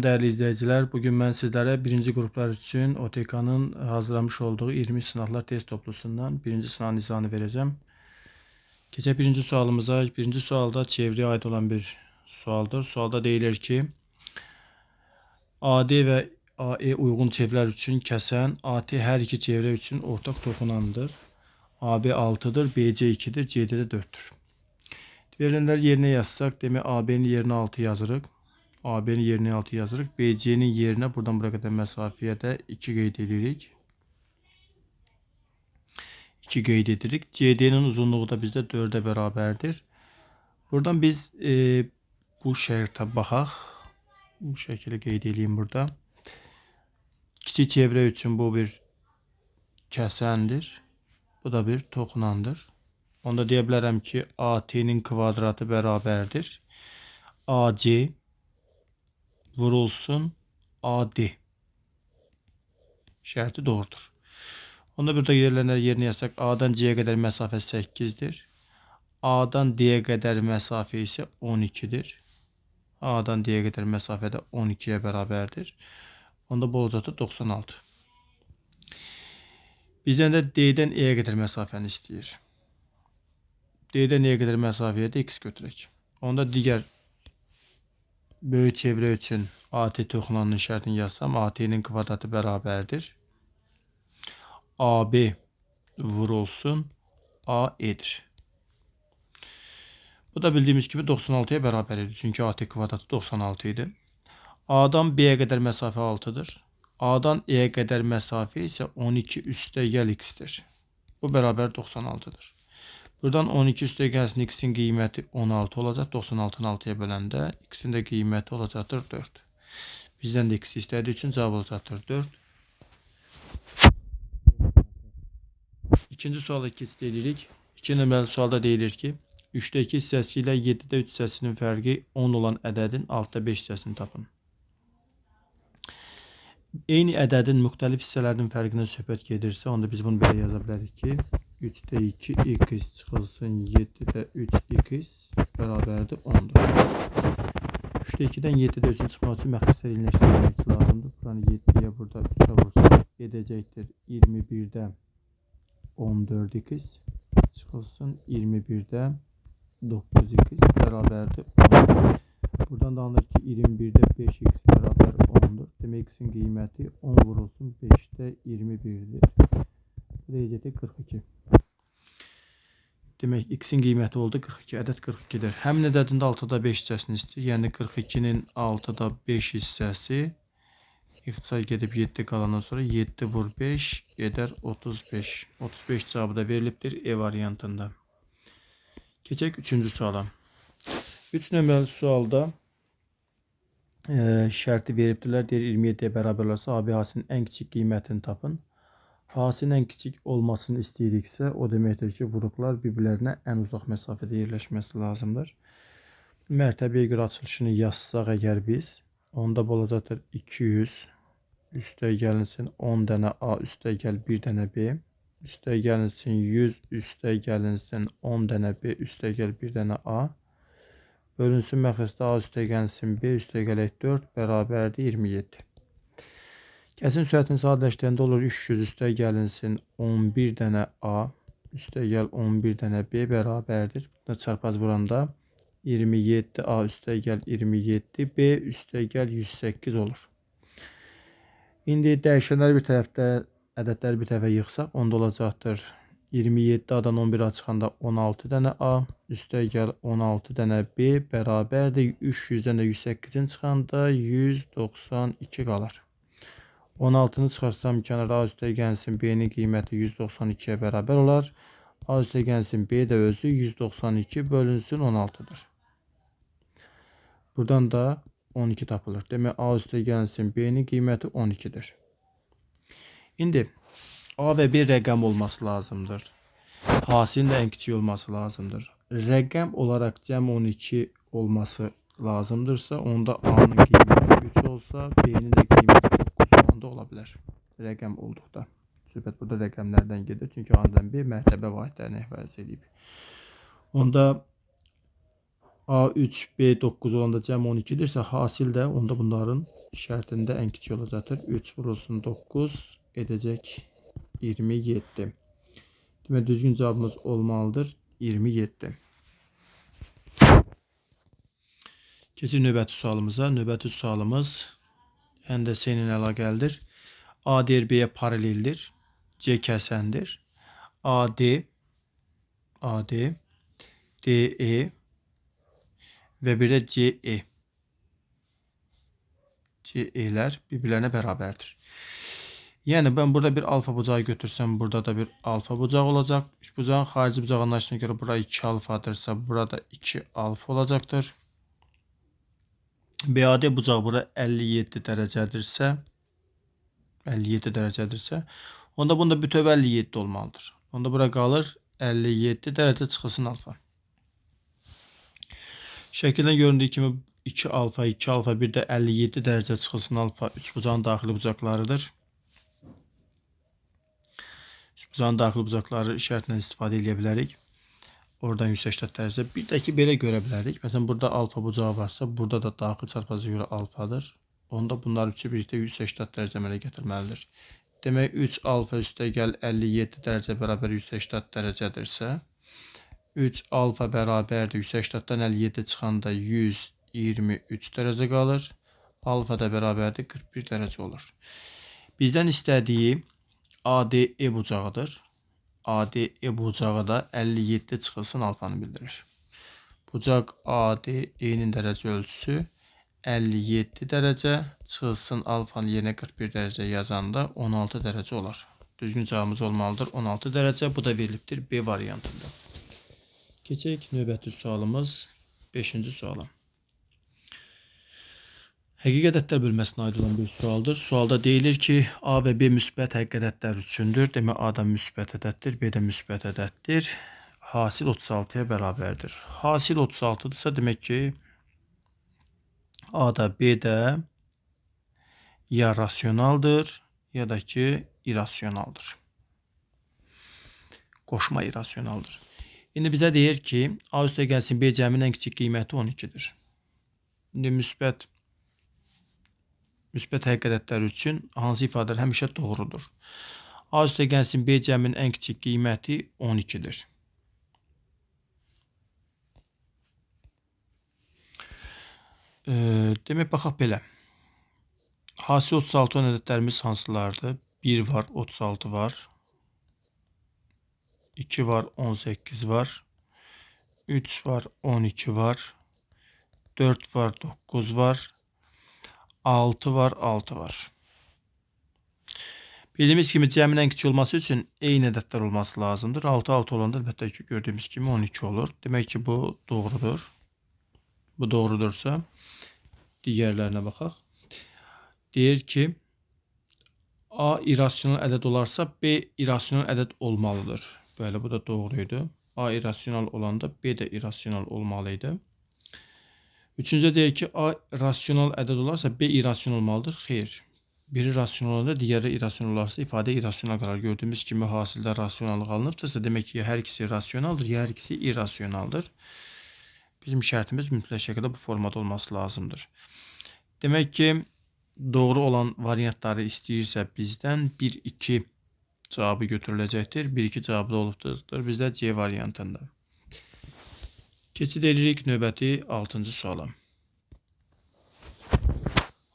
Değerli izleyiciler, bugün ben sizlere birinci gruplar için OTK'nın hazırlamış olduğu 20 sınavlar test toplusundan birinci sınav nizamını vereceğim. Geçe birinci sualımıza, birinci sualda çevreye ait olan bir sualdır. Sualda deyilir ki, AD ve AE uygun çevreler için kesen AT her iki çevre için ortak toxunandır. AB 6'dır, BC 2'dir, CD de 4'tür. Verilenler yerine yazsak, demek AB'nin yerine 6 yazırıq. AB'nin yerine 6 yazırıq. BC'nin yerine buradan buraya kadar mesafeye de 2 qeyd edirik. 2 qeyd edirik. CD'nin uzunluğu da bizde 4'e bərabərdir. Buradan biz bu şərtə baxaq. Bu şəkildə qeyd edeyim burada. Kiçik çevrə üçün bu bir kəsəndir. Bu da bir toxunandır. Onda deyə bilərəm ki, AT'nin kvadratı bərabərdir. AC vurulsun AD. Şərti doğrudur. Onda burada yerlənlər yerine yazsak, A'dan C'ye kadar mesafe 8'dir. A'dan D'ye kadar mesafe ise 12'dir. A'dan D'ye kadar mesafe de 12'ye beraberdir. Onda bu olacaqdır 96. Bizden de D'den E'ye kadar mesafeni istəyir. D'den E'ye kadar mesafeye de X götürək. Onda diğer böyük çevrə üçün AT toxunanın şərtini yazsam, AT'nin kvadratı bərabərdir. AB vurulsun AE'dir. Bu da bildiğimiz gibi 96'ya beraber idi. Çünkü AT kvadratı 96 idi. A'dan B'ye kadar mesafe 6'dır. A'dan E'ye kadar mesafe ise 12 üstəgəl X'tir. Bu beraber 96'dır. Buradan 12 üstəgəlsin X'in qiyməti 16 olacaq. 96'nı 6'ya böləndə X'in də qiyməti olacaqdır 4. Bizden de X istədiyi üçün cavab olacaqdır 4. İkinci suala keçid edirik. 2 nömrəli sualda deyilir ki, 3'te 2 hissəsi ilə 7'de 3 hissəsinin fərqi 10 olan ədədin 6'da 5 hissəsini tapın. Eyni ədədin müxtəlif hissələrinin fərqindən söhbət gedirsə, onda biz bunu belə yaza bilərik ki, 3'te 2 x çıxılsın 7'de 3 x bərabərdir 10'dur. 3'te 2'dən 7'de 3'ün çıxmaq üçün məxləslər iyiləşdirmək lazımdır. Buranı 7'yə burada 3'ə vursa edəcəkdir 21'də 14x çıxılsın 21'də 9x beraberdir 10. Buradan da anlar ki 21'de 5x beraber 10'dur. Demek x'in qiyməti 10 vurulsun 5'te 21'dir. Bu da 42. Demek x'in qiyməti oldu 42. Ədəd 42'dir. Həmin ədədin də 6'da 5 hissəsini istəyir. Yəni 42'nin 6'da 5 hissəsi İxtisar gedib 7 qalandan sonra 7 vur 5 eder 35. 35 cevabı da verilibdir E variantında. Keçək 3-cü suala. 3 nömrəli sualda şərti veribdirlər. Deyir 27'ye bərabər olarsa AB hasinin ən kiçik qiymətini tapın. Hasinin ən kiçik olmasını istəyiriksə, o deməkdir ki, vuruklar bir-birlərinə ən uzaq məsafədə yerləşməsi lazımdır. Mərtəbəyə görə açılışını yazsaq əgər biz, onda bu olacaqdır 200 üstəgəlinsin 10 dənə A üstəgəl 1 dənə B üstəgəlinsin 100 üstəgəlinsin 10 dənə B üstəgəl 1 dənə A bölünsün məxləsdə A üstəgəlinsin B üstəgələk 4 bərabərdir 27. Kəsin sürətini sadələşdirəndə olur 300 üstəgəlinsin 11 dənə A üstəgəl 11 dənə B bərabərdir. Çarpaz vuranda 27 A üstəgəl 27 B üstəgəl 108 olur. İndi dəyişənləri bir tərəfdə, ədədləri bir tərəfə yığsaq, onda olacaqdır 27 A'dan 11 A çıxanda 16 dənə A üstəgəl 16 dənə B bərabərdir 300-dən də 108'in çıxanda 192 qalır. 16'nı çıxarsam kənara A üstəgəlsin B'nin qiyməti 192'ye bərabər olar. A üstəgəlsin B də özü 192 bölünsün 16'dır. Buradan da 12 tapılır. Demək A üstəgəlsin B'nin qiyməti 12'dir. İndi A ve B rəqəm olması lazımdır. Hasilin də ən kiçik olması lazımdır. Rəqəm olaraq cəm 12 olması lazımdırsa, onda A'nın qiyməti 3 olsa, B'nin də qiyməti 9 olanda ola bilər. Rəqəm olduqda. Söhbət burada rəqəmlərdən gedir. Çünki A'dan B mərtəbə vahidlərini əvəz edib. Onda A3, B9 olanda cəm 12'dirsə hasil də onda bunların şərtində ən kiçik olacaqdır. 3 vurulsun 9 edəcək 27. Demək düzgün cavabımız olmalıdır 27. Keçir növbəti sualımıza. Növbəti sualımız həndəsə ilə əlaqəlidir. A deyir B-yə paraleldir. C kəsəndir. AD, DE və bir də CE. CE'lər bir-birlərinə bərabərdir. Yəni ben burada bir alfa bucağı götürsəm, burada da bir alfa bucağı olacaq. Üç bucağın xarici bucaq anlayışına görə bura 2 alfadırsa, burada 2 alfa olacaqdır. BAD bucağı bura 57 dərəcədirsə, onda bunda bütöv 57 olmalıdır. Onda bura qalır 57 dərəcə çıxılsın alfa. Şəkildən göründüyü kimi 2 alfa, 2 alfa, bir də 57 dərəcə çıxılsın alfa 3 bucağın daxili bucaqlarıdır. 3 bucağın daxili bucaqları işarətindən istifadə edə bilərik. Oradan 180 dərəcə. Bir də ki, belə görə bilərik. Məsələn, burada alfa bucağı varsa, burada da daxil çarpazıya görə alfadır. Onda bunlar üçü birlikdə 180 dərəcə əmələ gətirməlidir. Demək 3 alfa üstə gəl 57 dərəcə bərabər 180 dərəcədirsə, 3 alfa bərabərdir 180-dən 57 çıxanda 123 dərəcə qalır. Alfa da bərabərdir 41 dərəcə olur. Bizdən istədiyi ADE bucağıdır. ADE bucağı da 57 çıxılsın alfanı bildirir. Bucaq ADE'nin dərəcə ölçüsü 57 dərəcə çıxılsın alfanın yerinə 41 dərəcə yazanda 16 dərəcə olar. Düzgün cavabımız olmalıdır 16 dərəcə. Bu da verilibdir B variantında. Keçək növbəti sualımız 5-ci suala. Həqiqi ədədlər bölməsinə aid olan bir sualdır. Sualda deyilir ki, A və B müsbət həqiqi ədədlər üçündür. Demək A da müsbət ədəddir, B də müsbət ədəddir. Hasil 36-ya bərabərdir. Hasil 36-dırsa demək ki, A da B də ya rasionaldır, ya da ki, irrasionaldır. Qoşma irrasionaldır. İndi bizə deyir ki, A üstə gəlsin B cəminin ən kiçik qiyməti 12-dir. İndi müsbət həqiqi ədədlər üçün hansı ifadələr həmişə doğrudur? A üstə gəlsin B cəminin ən kiçik qiyməti 12-dir. Demək, baxaq belə. Hasil 36 olan ədədlərimiz hansılardır? 1 var, 36 var. 2 var, 18 var. 3 var, 12 var. 4 var, 9 var. 6 var, 6 var. Bildiyimiz kimi cəmin ən kiçik olması üçün eyni ədədlər olması lazımdır. 6, 6 olanda əlbəttə ki, gördüyümüz kimi 12 olur. Demək ki, bu doğrudur. Bu doğrudursa, digərlərinə baxaq. Deyir ki, A irrasional ədəd olarsa, B irrasional ədəd olmalıdır. Bəli, bu da doğruydu. A irrasional olanda B də irrasional olmalıydı. Üçüncüdə deyir ki, A rasional ədəd olarsa, B irrasional olmalıdır. Xeyr. Biri rasional olanda, digəri irrasional olarsa, ifadə irrasional qalar. Gördüyümüz kimi hasildə rasionallıq alınıbdırsa, demək ki, ya hər ikisi rasionaldır, ya hər ikisi irrasionaldır. Bizim şərtimiz mütləq şəkildə bu formada olması lazımdır. Demək ki, doğru olan variantları istəyirsə bizdən 1-2 cavabı götürüləcəkdir. 1-2 cavabı da olubdur bizdə C variantında. Keçid edirik növbəti 6-cı suala.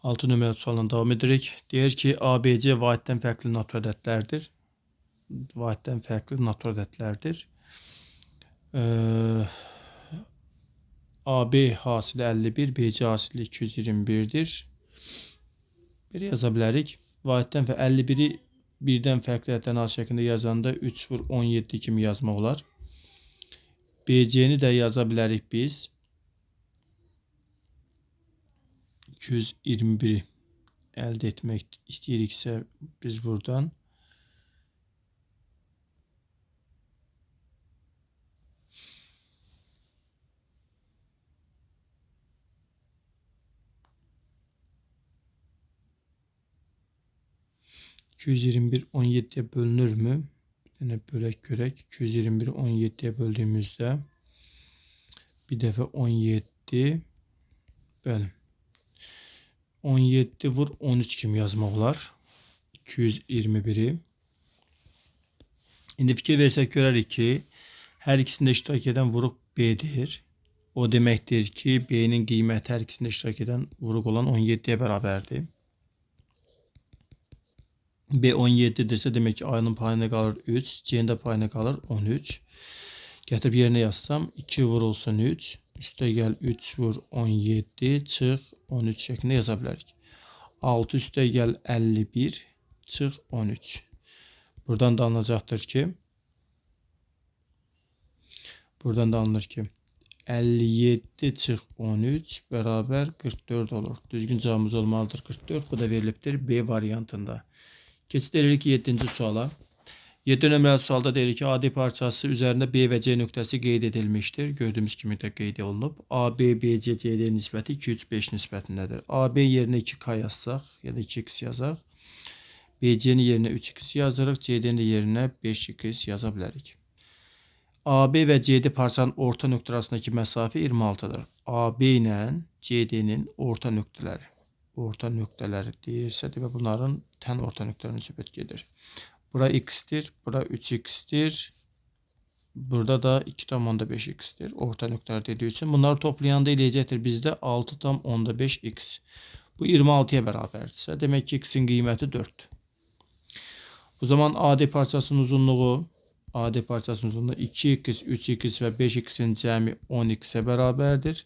6 nömrəli sualdan davam edirik. Deyir ki, ABC vahiddən fərqli natural ədədlərdir. Vahiddən fərqli natural ədədlərdir. AB hasili 51, BC hasili 221'dir. Bir yaza bilərik. Vahiddən və 51'i birdən fərqli ədədlərin az şəklində yazanda 3 vur 17 kimi yazmaq olar. BC-ni də yaza bilərik biz. 221'i əldə etmək istəyiriksə biz buradan 221 17'ye bölünür mü? Bir tane bölək görək. 221 17'ye böldüğümüzdə Bir dəfə 17. Bəli. 17 vur 13 kimi yazmaq olar. 221'i. İndi fikir versək görərik ki, hər ikisində iştirak edən vuruq B'dir. O deməkdir ki, B'nin qiyməti hər ikisində iştirak edən vuruq olan 17'ye bərabərdir. B 17'dirsə demək ki, A'nın payına qalır 3, C'nin də payına qalır 13. Gətirib yerinə yazsam 2 vurulsun 3, üstə gəl 3 vur 17, çıx 13 şəklində yaza bilərik. 6 üstə gəl 51, çıx 13. Buradan da alınacaqdır ki, 57 çıx 13 bərabər 44 olur. Düzgün cavabımız olmalıdır 44. Bu da verilibdir B variantında. Keçid edirik 7-ci suala. 7 nömrəli sualda deyirik ki, AD parçası üzərində B və C nöqtəsi qeyd edilmişdir. Gördüyümüz kimi də qeyd olunub. AB, BC, CD nisbəti 2, 3, 5 nisbətindədir. AB yerinə 2K yazsaq, ya da 2X yazaq. BC-nin yerinə 3X yazırıq. CD-nin yerinə 5X yaza bilərik. AB və CD parçanın orta nöqtə arasındakı məsafə 26'dır. AB ilə CD-nin orta nöqtələri. Orta nöqtələri deyirsə, demək bunların tən orta nöqtələrini söhbət gedir. Bura x'tir, bura 3x'tir. Burada da 2,5x'tir. Orta nöqtələr dediyi üçün bunları toplayanda eləyəcəkdir bizdə 6,5x. Bu 26'ya bərabərdirsə, demək ki, x'in qiyməti 4. O zaman AD parçasının uzunluğu 2x, 3x və 5x'in cəmi 10x'e bərabərdir.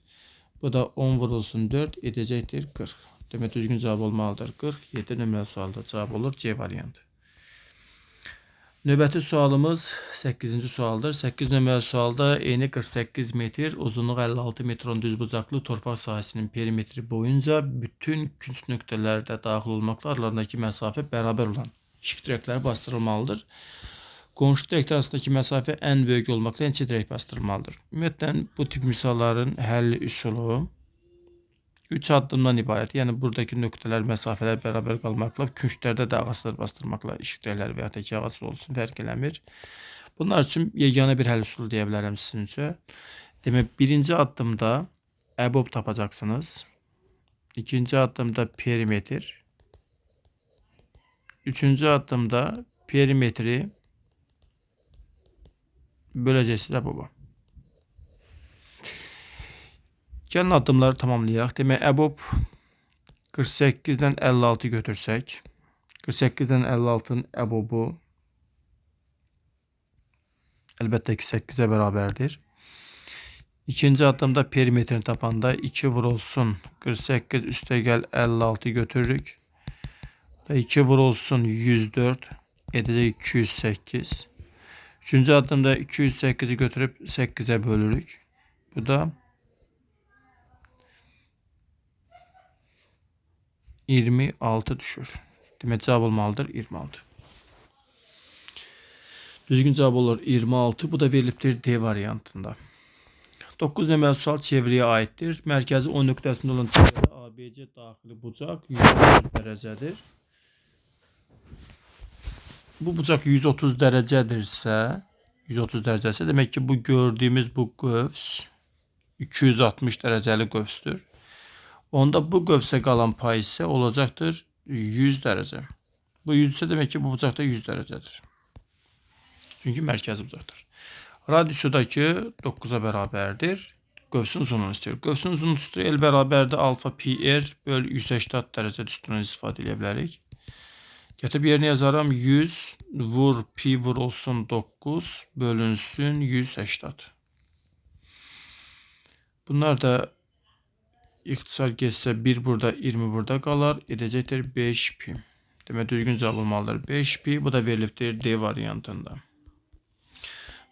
Bu da 10 vurulsun 4 edəcəkdir 40. Demək düzgün cavab olmalıdır 40. 7 nömrəli sualda cavab olur C variantı. Növbəti sualımız 8-ci sualdır. 8 nömrəli sualda eni 48 metr, uzunluğu 56 metron düzbucaqlı torpaq sahəsinin perimetri boyunca bütün künc nöqtələrdə daxil olmaqla aralarındakı məsafə bərabər olan işıq dirəkləri bastırılmalıdır. Qonşu dirəklər arasındakı məsafə ən böyük olmaqla ençi dirək bastırılmalıdır. Ümumiyyətlə bu tip misalların həlli üsulu 3 addımdan ibarət. Yəni buradakı nöqtələr, məsafələr bərabər qalmaqla künclərdə də ağaclar bastırmaqla işıq dirəkləri və ya da ki ağac olsun fərq eləmir. Bunlar üçün yeganə bir həll üsulu deyə bilərəm sizin üçün. Demək birinci addımda əbob tapacaqsınız. İkinci addımda perimetr. Üçüncü addımda perimetri böləcəksiniz əboba. Gəlin addımları tamamlayaq. Demək, əbob 48-dən 56 götürsək, 48-dən 56'nın əbobu əlbəttə ki 8'e bərabərdir. İkinci addımda perimetrini tapanda 2 vurulsun 48 üstə gəl 56 götürürük. 2 vurulsun 104 edəcək 208. Üçüncü addımda 208'i götürüb 8'e bölürük. Bu da 26 düşür. Demək cavab olmalıdır 26. Düzgün cavab olur 26. Bu da verilibdir D variantında. 9 nömrəli sual çevriyə aiddir. Mərkəzi 10 nöqtəsində olan çevrədə ABC daxili bucaq 130 dərəcədir. Bu bucaq 130 dərəcədirsə, demək ki bu gördüyümüz bu qövs 260 dərəcəli qövsdür. Onda bu qövsə qalan pay isə olacaqdır 100 dərəcə. Bu 100 isə demək ki bu bucaqda 100 dərəcədir. Çünki mərkəzi bucaqdır. Radiusu da ki 9'a bərabərdir. Qövsün uzunluğunu istəyir. Qövsün uzunluğu L bərabərdir alfa pi r böl 180 dərəcə üstündən istifadə edə bilərik. Gətirib yerinə yazarım 100 vur pi vurulsun 9 bölünsün 180. Bunlar da İxtisar geçsə 1 burada 20 burada qalar. Edəcəkdir 5 pi. Demək düzgün cavab olmalıdır 5 pi. Bu da verilibdir D variantında.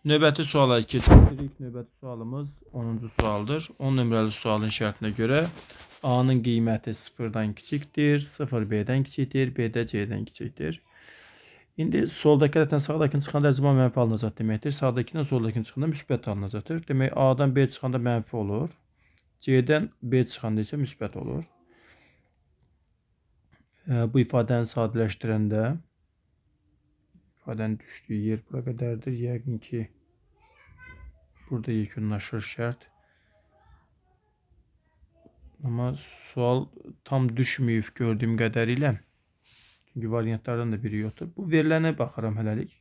Növbəti suala keçirik. Növbəti sualımız 10-cu sualdır. 10 nömrəli sualın şərtinə görə A'nın qiyməti 0'dan kiçikdir. 0 B'dən kiçikdir. B də C'dən kiçikdir. İndi soldakı ədəddən sağdakını çıxanda əcma mənfi alınacaq deməkdir. Sağdakindən soldakını çıxanda müsbət alınacaqdır. Demək A'dan B çıxanda mənfi olur. C'dən B çıxanda isə müsbət olur. Bu ifadəni sadələşdirəndə ifadənin düşdüyü yer bura qədərdir. Yəqin ki burada yekunlaşır şərt. Ama sual tam düşməyib gördüyüm qədərilə. Çünki variantlardan da biri yoxdur. Bu verilənə baxıram hələlik.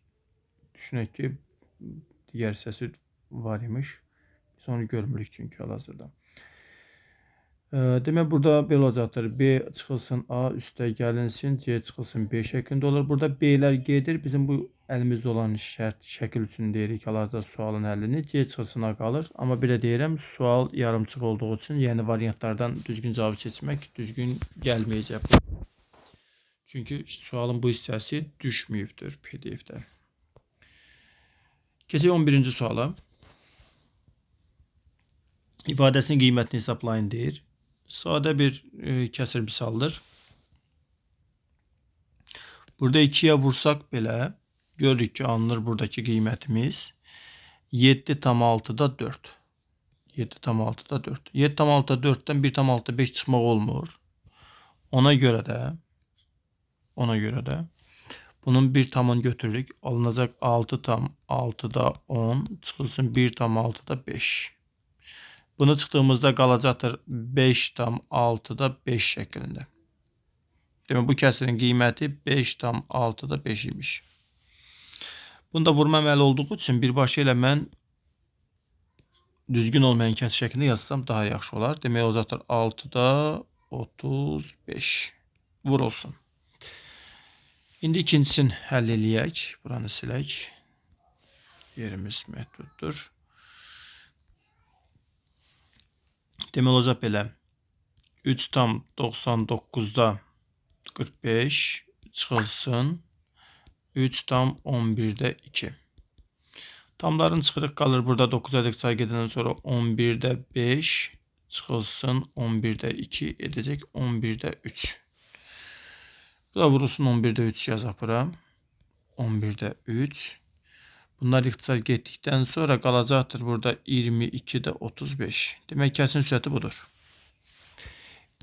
Düşünək ki, digər hissəsi var imiş. Biz onu görmürük çünki hal-hazırda. Demək burada belə olacaqdır. B çıxılsın A üstə gəlinsin, C çıxılsın B şəklində olur. Burada B'lər gedir. Bizim bu əlimizdə olan şərt şəkil üçün deyirik hal-hazırda sualın həllini. C çıxılsın A qalır. Amma belə deyirəm, sual yarımçıq olduğu üçün, yəni variantlardan düzgün cavabı seçmək düzgün gəlməyəcək. Çünki sualın bu hissəsi düşməyibdir PDF-də. Keçək 11-ci suala. İfadəsinin qiymətini hesablayın deyir. Sadə bir kəsir misaldır. Burada 2'yə vursaq belə, görürük ki, alınır buradakı qiymətimiz 7,6'da 4. 7,6'da 4. 7,6'da 4'dən 1,6'da 5 çıxmaq olmur. Ona görə də bunun bir tamını götürürük. Alınacaq 6,6'da 10 çıxılsın 1,6'da 5. Bunu çıxdığımızda qalacaqdır 5,6'da 5 şəklində. Demək, bu kəsirin qiyməti 5,6'da 5 imiş. Bunu da vurma əməli olduğu üçün birbaşa ilə mən düzgün olmayan kəsir şəklində yazsam daha yaxşı olar. Demək, olacaqdır 6'da 35. Vurulsun. İndi ikincisini həll eləyək. Buranı silək. Yerimiz məhduddur. Demək, olacaq belə. 3,99'da 45 çıxılsın 3,11'də 2. Tamların çıxırıq qalır burada 9 ədəd sayı gedəndən sonra 11'də 5 çıxılsın 11'də 2 edəcək 11'də 3. Bu da vurulsun 11'də 3 yazaq bura. 11'də 3. Bunlar ixtisar getdikdən sonra qalacaqdır burada 22'də 35. Demək, kəsin sürəti budur.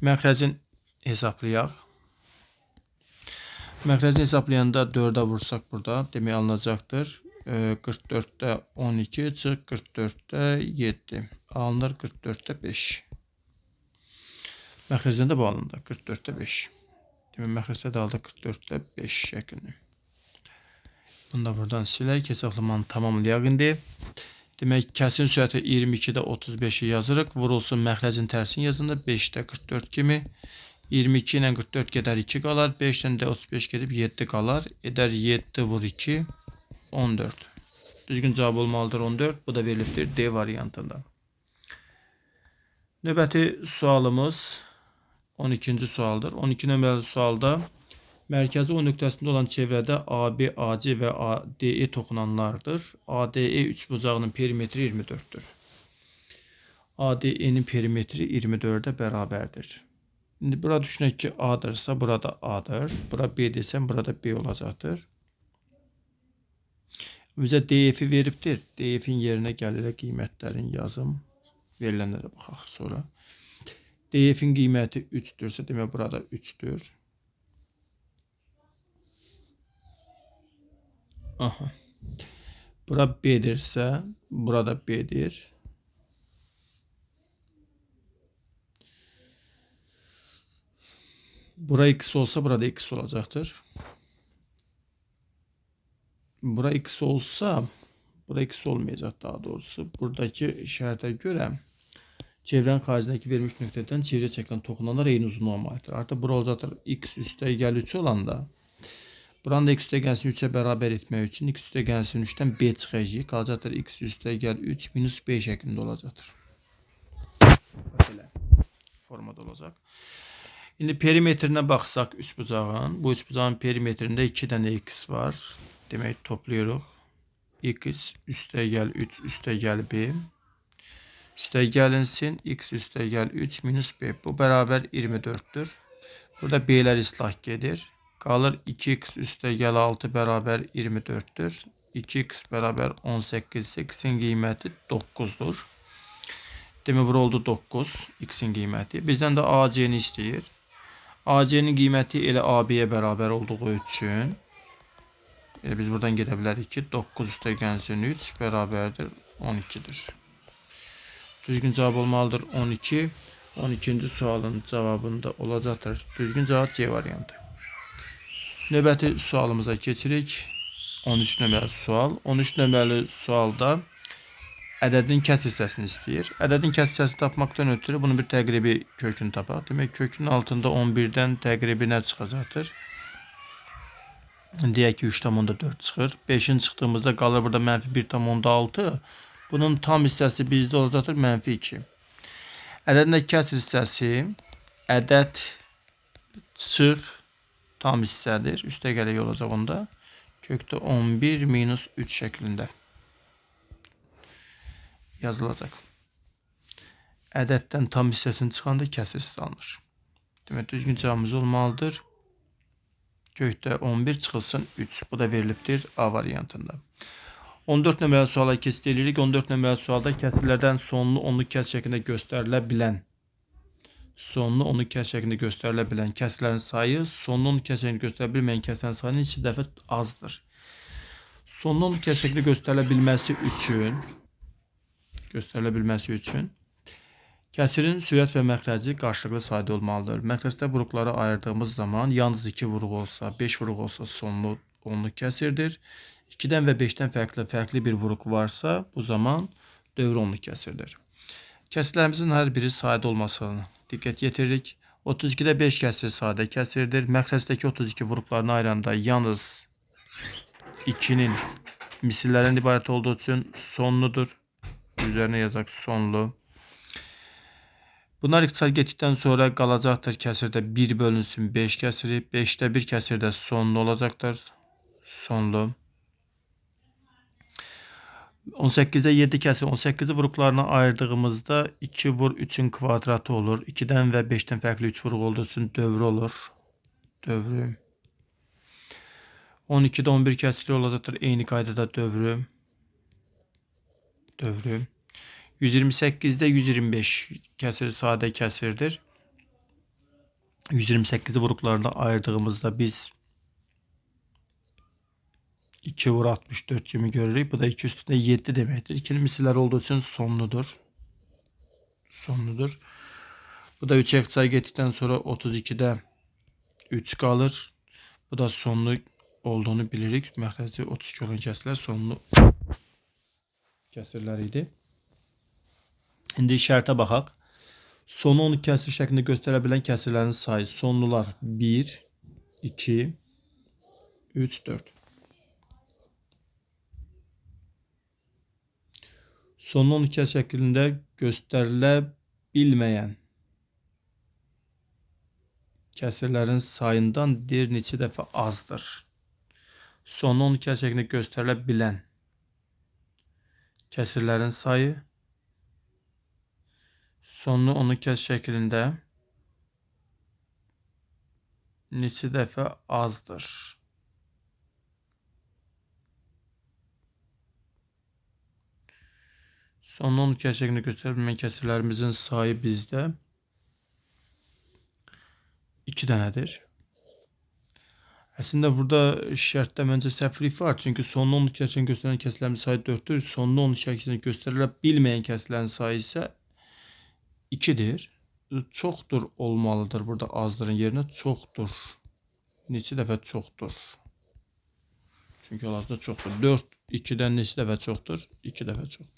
Məxrəcin hesablayaq. Məxrəcini hesablayanda 4'ə vursaq burada, demək alınacaqdır 44'də 12 çıx 44'də 7. Alınır 44'də 5. Məxrəcində bu alındı 44'də 5. Demək, məxrəcdə də aldı 44'də 5 şəklini. Bunu da buradan silək, hesaplamanı tamamlayaq indi. Demək, kəsin sürəti 22'də 35'i yazırıq. Vurulsun məxrəcin tərsini yazında 5'də 44 kimi. 22 ilə 44 gedər 2 qalar. 5 ilə də 35 gedib 7 qalar. Edər 7 vur 2, 14. Düzgün cavab olmalıdır 14. Bu da verilibdir D variantında. Növbəti sualımız 12-ci sualdır. 12 nömrəli sualda mərkəzi O nöqtəsində olan çevrədə AB, AC və ADE toxunanlardır. ADE üçbucağının perimetri 24'dür. ADE'nin perimetri 24'ə bərabərdir. Şimdi burada düşünək ki, A'dırsa burada A'dır. Bura B desəm burada B olacaqdır. Bizə DF-i veribdir. DF-in yerinə gəlirək qiymətlərin yazım. Verilənlərə baxaq sonra. DF-in qiyməti 3'dürsə, demək burada 3'dür. Aha. Bura B'dirsə, burada B'dir. Bura X olsa burada X olacaqdır. Bura X olsa, bura X olmayacaq daha doğrusu. Buradaki şərtə görə çevrənin xaricindəki verilmiş nöqtədən çevrəyə çəkilən toxunanlar eyni uzunluğa malikdir. Artıq bura olacaqdır X üstəgəl 3 olanda, buranı da X üstəgəlsin 3'ə bərabər etmək üçün X üstəgəlsin 3'dən B çıxacaq. Qalacaqdır X üstəgəl 3 minus B şəklində olacaqdır. Belə formada olacaq. İndi perimetrinə baxsaq üçbucağın, bu üçbucağın perimetrində 2 dənə X var. Demək, toplayırıq. X üstəgəl 3 üstəgəl B. Üstəgəlinsin X üstəgəl 3 minus B. Bu bərabər 24'dür. Burada B'lər islah gedir. Qalır 2x üstəgəl 6 bərabər 24'dür. 2x bərabər 18. X'in qiyməti 9'dur. Demək, bura oldu 9. X'in qiyməti. Bizdən də AC-ni istəyir. AC-nin qiyməti elə AB-yə bərabər olduğu üçün biz buradan gedə bilərik ki 9 üstəgəlsin 3 bərabərdir 12'dir. Düzgün cavab olmalıdır 12. 12-ci sualın cavabında olacaqdır. Düzgün cavab C variantı. Növbəti sualımıza keçirik. 13 nömrəli sual. 13 nömrəli sualda ədədin kəsr hissəsini istəyir. Ədədin kəsr hissəsini tapmaqdan ötürü bunun bir təqribi kökünü tapaq. Demək, kökün altında 11-dən təqribi nə çıxacaqdır? Deyək ki, 3,4 çıxır. 5-in çıxdığımızda qalır burada -1,6. Bunun tam hissəsi bizdə olacaqdır -2. Ədədin kəsr hissəsi ədəd çırp tam hissədir. Üstə gələk olacaq onda. Kökdə 11 minus 3 şəklində yazılacaq. Ədəddən tam hissəsini çıxanda kəsr hissə alınır. Demək, düzgün cavabımız olmalıdır. Kökdə 11 çıxılsın 3. Bu da verilibdir A variantında. 14 nömrəli suala keçid edirik. 14 nömrəli sualda kəsrlərdən sonlu onluq kəsr şəklində göstərilə bilən kəsrlərin sayı sonlu onluq kəsr şəklində göstərilə bilməyən kəsrlərin sayının 2 dəfə azdır. Sonlu onluq kəsr şəklində göstərilə bilməsi üçün kəsirin sürət və məxrəci qarşılıqlı sayda olmalıdır. Məxrəcdə vuruqları ayırdığımız zaman yalnız 2 vuruq olsa, 5 vuruq olsa sonlu onluq kəsirdir. 2-dən və 5-dən fərqli bir vuruq varsa, bu zaman dövri onluq kəsirdir. Kəsirlərimizin hər biri sayda olmasına diqqət yetiririk. 32-də 5 kəsir sadə kəsirdir. Məxrəcdəki 32 vuruqlarını ayıranda yalnız 2-nin misillərdən ibarət olduğu üçün sonludur. Üzərinə yazaq sonlu. Bunlar ixtisar getdikdən sonra qalacaqdır kəsirdə 1 bölünsün 5 kəsiri. 5-də 1 kəsirdə sonlu olacaqdır. Sonlu. 18-də 7 kəsir. 18-i vuruqlarına ayırdığımızda 2 vur 3-ün kvadratı olur. 2-dən və 5-dən fərqli 3 vuruq olduğu üçün dövrü olur. Dövrü. 12-də 11 kəsiri olacaqdır. Eyni qaydada dövrü. Dövrü. 128-də 125 kəsiri sadə kəsirdir. 128-i vuruqlarına ayırdığımızda biz 2 vur 64 kimi görürük. Bu da 2 üstündə 7 deməkdir. 2'nin misilləri olduğu üçün sonludur. Sonludur. Bu da 3'e ixtisar getdikdən sonra 32'də 3 qalır. Bu da sonlu olduğunu bilirik. Məxrəci 32 olan kəsirlər sonlu kəsirlər idi. İndi şərtə baxaq. Sonu 10 kəsir şəklində göstərə bilən kəsirlərin sayı sonlular 1, 2, 3, 4. Sonlu 10 kəsir şəklində göstərilə bilməyən kəsirlərin sayından bir neçə dəfə azdır. Sonlu 10 kəsir şəklində göstərilə bilən kəsirlərin sayı sonlu 10 kəsir şəklində neçə dəfə azdır. Sonlu 10 kəsir şəklində göstərilə bilməyən kəsirlərimizin sayı bizdə 2 dənədir. Əslində burada şərtdə məncə səhvlik var. Çünki sonlu 10 kəsir şəklində göstərilən kəsirlərin sayı 4'dür. Sonlu 10 kəsir şəklində göstərilə bilməyən kəsirlərin sayı isə 2'dir. Çoxdur olmalıdır. Burada azdırın yerinə çoxdur. Neçə dəfə çoxdur? Çünki hal-hazırda çoxdur. 4 2'dən neçə dəfə çoxdur? 2 dəfə çoxdur.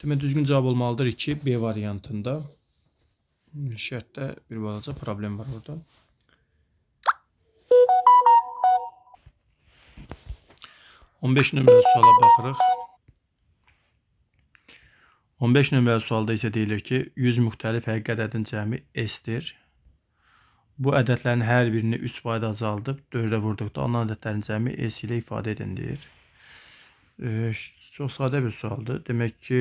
Demək, düzgün cavab olmalıdır 2 B variantında. Şərtdə bir balaca problem var burada. On 15 nömrəli suala baxırıq. 15 nömrəli sualda isə deyilir ki, 100 müxtəlif həqiqi ədədin cəmi S-dir. Bu ədədlərin hər birini 3 faiz azaldıb 4'ə vurduqda alınan ədədlərin cəmi S ilə ifadə edin deyir. Çox sadə bir sualdır. Demək ki,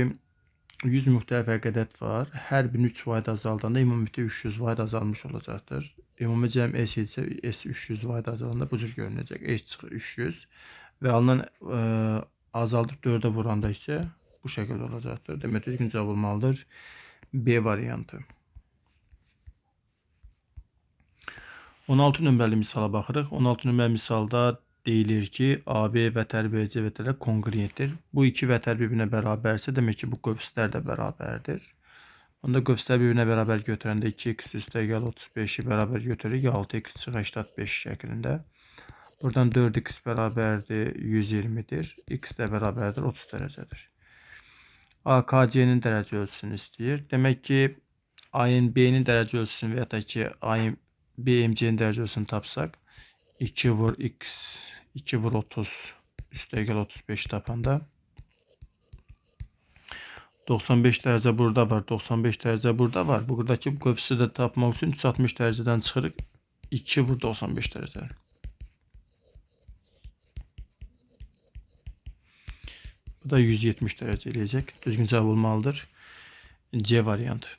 100 müxtəlif həqiqi ədəd var. Hər birini 3 faiz azaldanda ümumilikdə 300 faiz azalmış olacaqdır. Ümumi cəm S isə S 300 faiz azalanda bu cür görünəcək. S çıxır 300 və alınan azaldıb 4'ə vuranda isə bu şəkildə olacaqdır. Demək, düzgün cavab olmalıdır B variantı. 16 nömrəli misala baxırıq. 16 nömrəli misalda deyilir ki AB vətər BC vətərlə kongruentdir. Bu iki vətər bir-birinə bərabərsə, demək ki bu qövslər də bərabərdir. Onda qövslər bir-birinə bərabər götürəndə 2x üstəgəl 35-i bərabər götürürük 6x çıx 85 şəklində. Buradan 4x bərabərdir 120-dir. X də bərabərdir 30 dərəcədir. AKC-nin dərəcə ölçüsünü istəyir. Demək ki, A-nin B-nin dərəcə ölçüsünü və ya da ki, A-nin BMC-nin dərəcə ölçüsünü tapsaq, 2 vur x, 2 vur 30 üstəgəl 35 tapanda 95 dərəcə burada var, 95 dərəcə burada var. Buradakı qövsü də tapmaq üçün 360 dərəcədən çıxırıq. 2 vur 95 dərəcə. Bu da 170 dərəcə eləyəcək. Düzgün cavab olmalıdır. C variantı.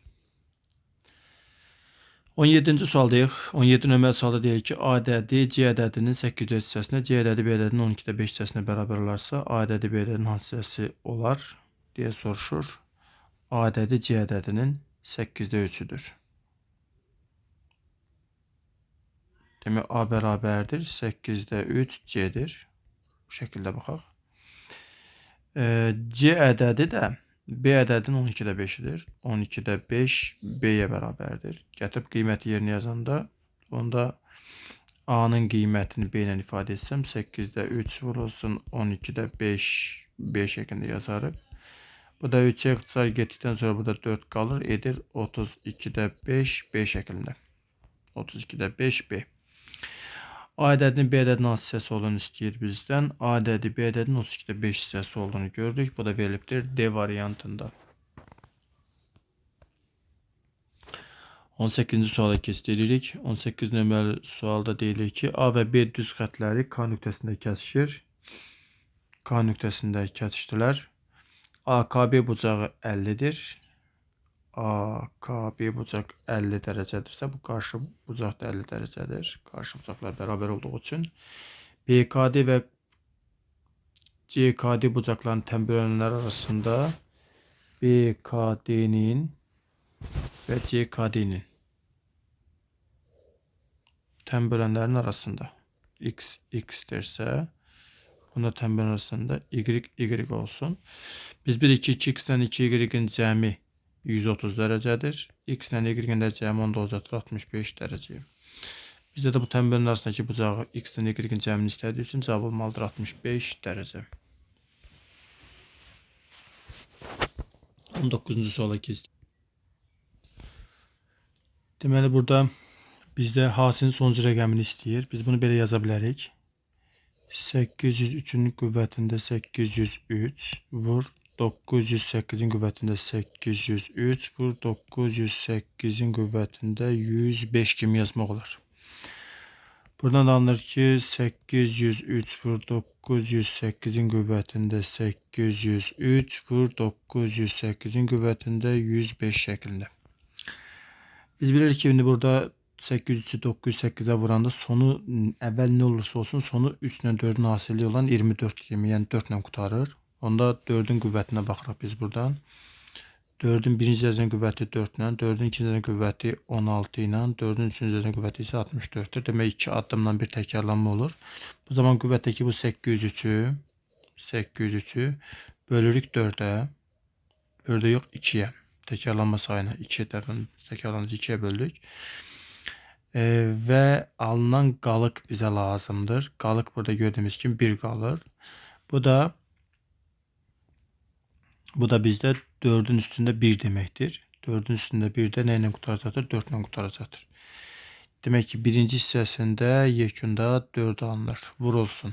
17-ci sualdayıq. 17 nömrəli sualda deyir ki, A ədədi C ədədinin 8-4 hissəsinə, C ədədi B ədədinin 12-5 hissəsinə bərabər olarsa, A ədədi B ədədinin hansı hissəsi olar deyə soruşur. A ədədi C ədədinin 8-3-üdür. Demək, A bərabərdir 8-3 C-dir. Bu şəkildə baxaq. C ədədi də B ədədinin 12-5-idir. 12-5 B-yə bərabərdir. Gətirib qiyməti yerinə yazanda, onda A-nın qiymətini B ilə ifadə etsəm, 8-3 vurulsun 12-5 B şəklində yazarıq. Bu da 3-ə ixtisar getdikdən sonra burada 4 qalır. Edir 32-5 B şəklində. 32-5 B. A ədədinin B ədədinin hansı hissəsi olduğunu istəyir bizdən. A ədədi B ədədinin 32-5 hissəsi olduğunu görürük. Bu da verilibdir D variantında. 18-ci suala keçirik. 18 nömrəli sualda deyilir ki, A və B düz xətləri K nöqtəsində kəsişir. K nöqtəsində kəsişdilər. AKB bucağı 50-dir. AKB bucaq 50 dərəcədirsə, bu qarşı bucaq da 50 dərəcədir. Qarşı bucaqlar bərabər olduğu üçün BKD və CKD bucaqların tənbölənlər arasında BKD-nin və CKD-nin tənbölənlərin arasında x dersə, bunda tənbölən arasında y olsun. Biz bilirik ki 2x-dən 2y-in cəmi 130 dərəcədir. X-lə y-in də cəmi onda olacaqdır 65 dərəcəyə. Bizdə də bu tənbölün arasındakı bucağı x-lə y-in cəmini istədiyi üçün cavab olmalıdır 65 dərəcə. 19-cu suala keçdik. Deməli, burada bizdə H-sinin sonuncu rəqəmini istəyir. Biz bunu belə yaza bilərik. 803-ün qüvvətində 803 vur 908-in qüvvətində 803 vur 908-in qüvvətində 105 kimi yazmaq olar. Buradan da anılır ki 803 vur 908-in qüvvətində 803 vur 908-in qüvvətində 105 şəklində. Biz bilirik ki, indi burada 803'ü 908'e vuranda sonu əvvəl nə olursa olsun sonu 3 ilə 4-ün hasilliyi olan 24 kimi, yəni 4 ilə qutarır. Onda 4-ün qüvvətinə baxırıq biz buradan. 4-ün birinci dərəcənin qüvvəti 4 ilə, 4-ün ikinci dərəcənin qüvvəti 16 ilə, 4-ün üçüncü dərəcənin qüvvəti isə 64-dür. Demək 2 addımdan bir təkrarlanma olur. Bu zaman qüvvətdəki bu 803'ü bölürük 4-ə. 4-ə yox 2-yə. Təkrarlanma sayına 2 tərəfindən təkrarlanıcı 2-yə böldük. Və alınan qalıq bizə lazımdır. Qalıq burada gördüyümüz kimi 1 qalır. Bu da bizdə 4-ün üstündə 1 deməkdir. 4-ün üstündə 1 də nə ilə qutaracaqdır? 4 ilə qutaracaqdır. Demək ki, birinci hissəsində yekunda 4 alınır. Vurulsun.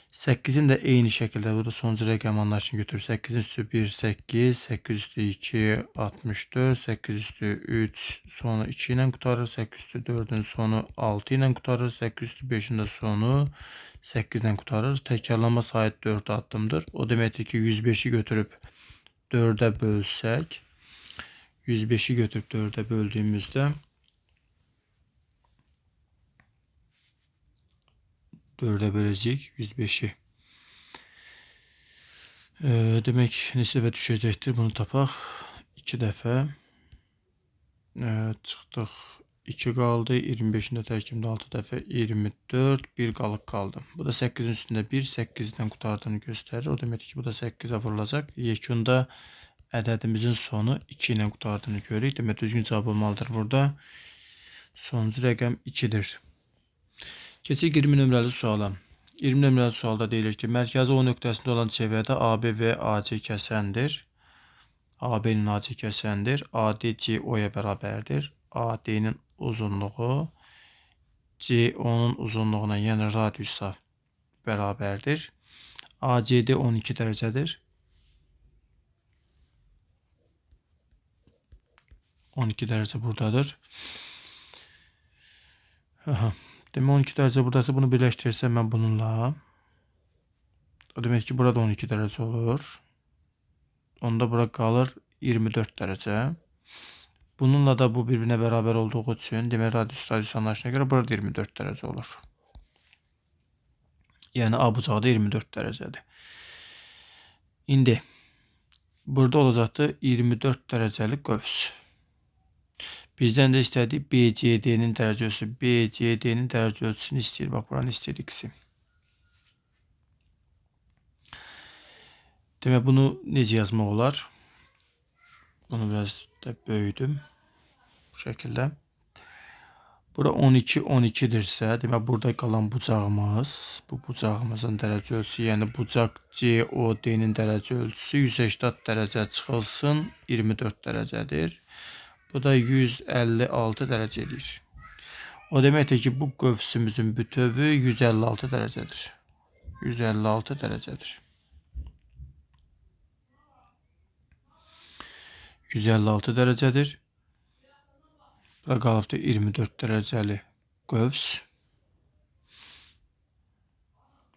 8-in də eyni şəkildə burada sonuncu rəqəm anlayışını götürüb 8-in üstü 1 8, 8 üstü 2 64, 8 üstü 3 sonu 2 ilə qutarır, 8 üstü 4-ün sonu 6 ilə qutarır, 8 üstü 5-in də sonu 8 ilə qutarır. Təkrarlanma sayı 4 addımdır. O deməkdir ki 105-i götürüb 4-ə bölsək, 105-i götürüb 4-ə böldüyümüzdə 4'e böləcəyik 105'i. Demək neçə dəfə düşəcəkdir? Bunu tapaq. 2 dəfə. Çıxdıq 2 qaldı. 25-in də tərkibində 6 dəfə 24. 1 qalıq qaldı. Bu da 8-in üstündə 1, 8-dən qutardığını göstərir. O demək ki, bu da 8-ə vurulacaq. Yekunda ədədimizin sonu 2 ilə qutardığını görürük. Demək, düzgün cavab olmalıdır burada. Sonuncu rəqəm 2-dir. Keçək 20 nömrəli suala. 20 nömrəli sualda deyilir ki, mərkəzi O nöqtəsində olan çevrədə AB və AC kəsəndir. AB-nin AC kəsəndir. AD CO'ya bərabərdir. AD-nin uzunluğu CO'nun uzunluğuna, yəni radiusa bərabərdir. ACD 12 dərəcədir. 12 dərəcə buradadır. Demək 12 dərəcə buradasa bunu birləşdirsəm mən bununla. O demək ki, burada 12 dərəcə olur. Onda bura qalır 24 dərəcə. Bununla da bu bir-birinə bərabər olduğu üçün, demək radius anlayışına görə burada 24 dərəcə olur. Yəni A bucağı da 24 dərəcədir. İndi burada olacaqdır 24 dərəcəli qövs. Bizdən də istədik BCD-nin dərəcə ölçüsü. BCD-nin dərəcə ölçüsünü istəyir. Bax, buranı istəyir X-i. Demək, bunu necə yazmaq olar? Bunu biraz da böyüdüm. Bu şəkildə. Bura 12, 12-dirsə, demək, burada qalan bucağımız, bu bucağımızın dərəcə ölçüsü, yəni bucaq COD-nin dərəcə ölçüsü 180 dərəcə çıxılsın 24 dərəcədir. Bu da 156 dərəcə edir. O deməkdir ki, bu qövsümüzün bütövi 156 dərəcədir. 156 dərəcədir. 156 dərəcədir. Bura qalıbdır 24 dərəcəli qövs.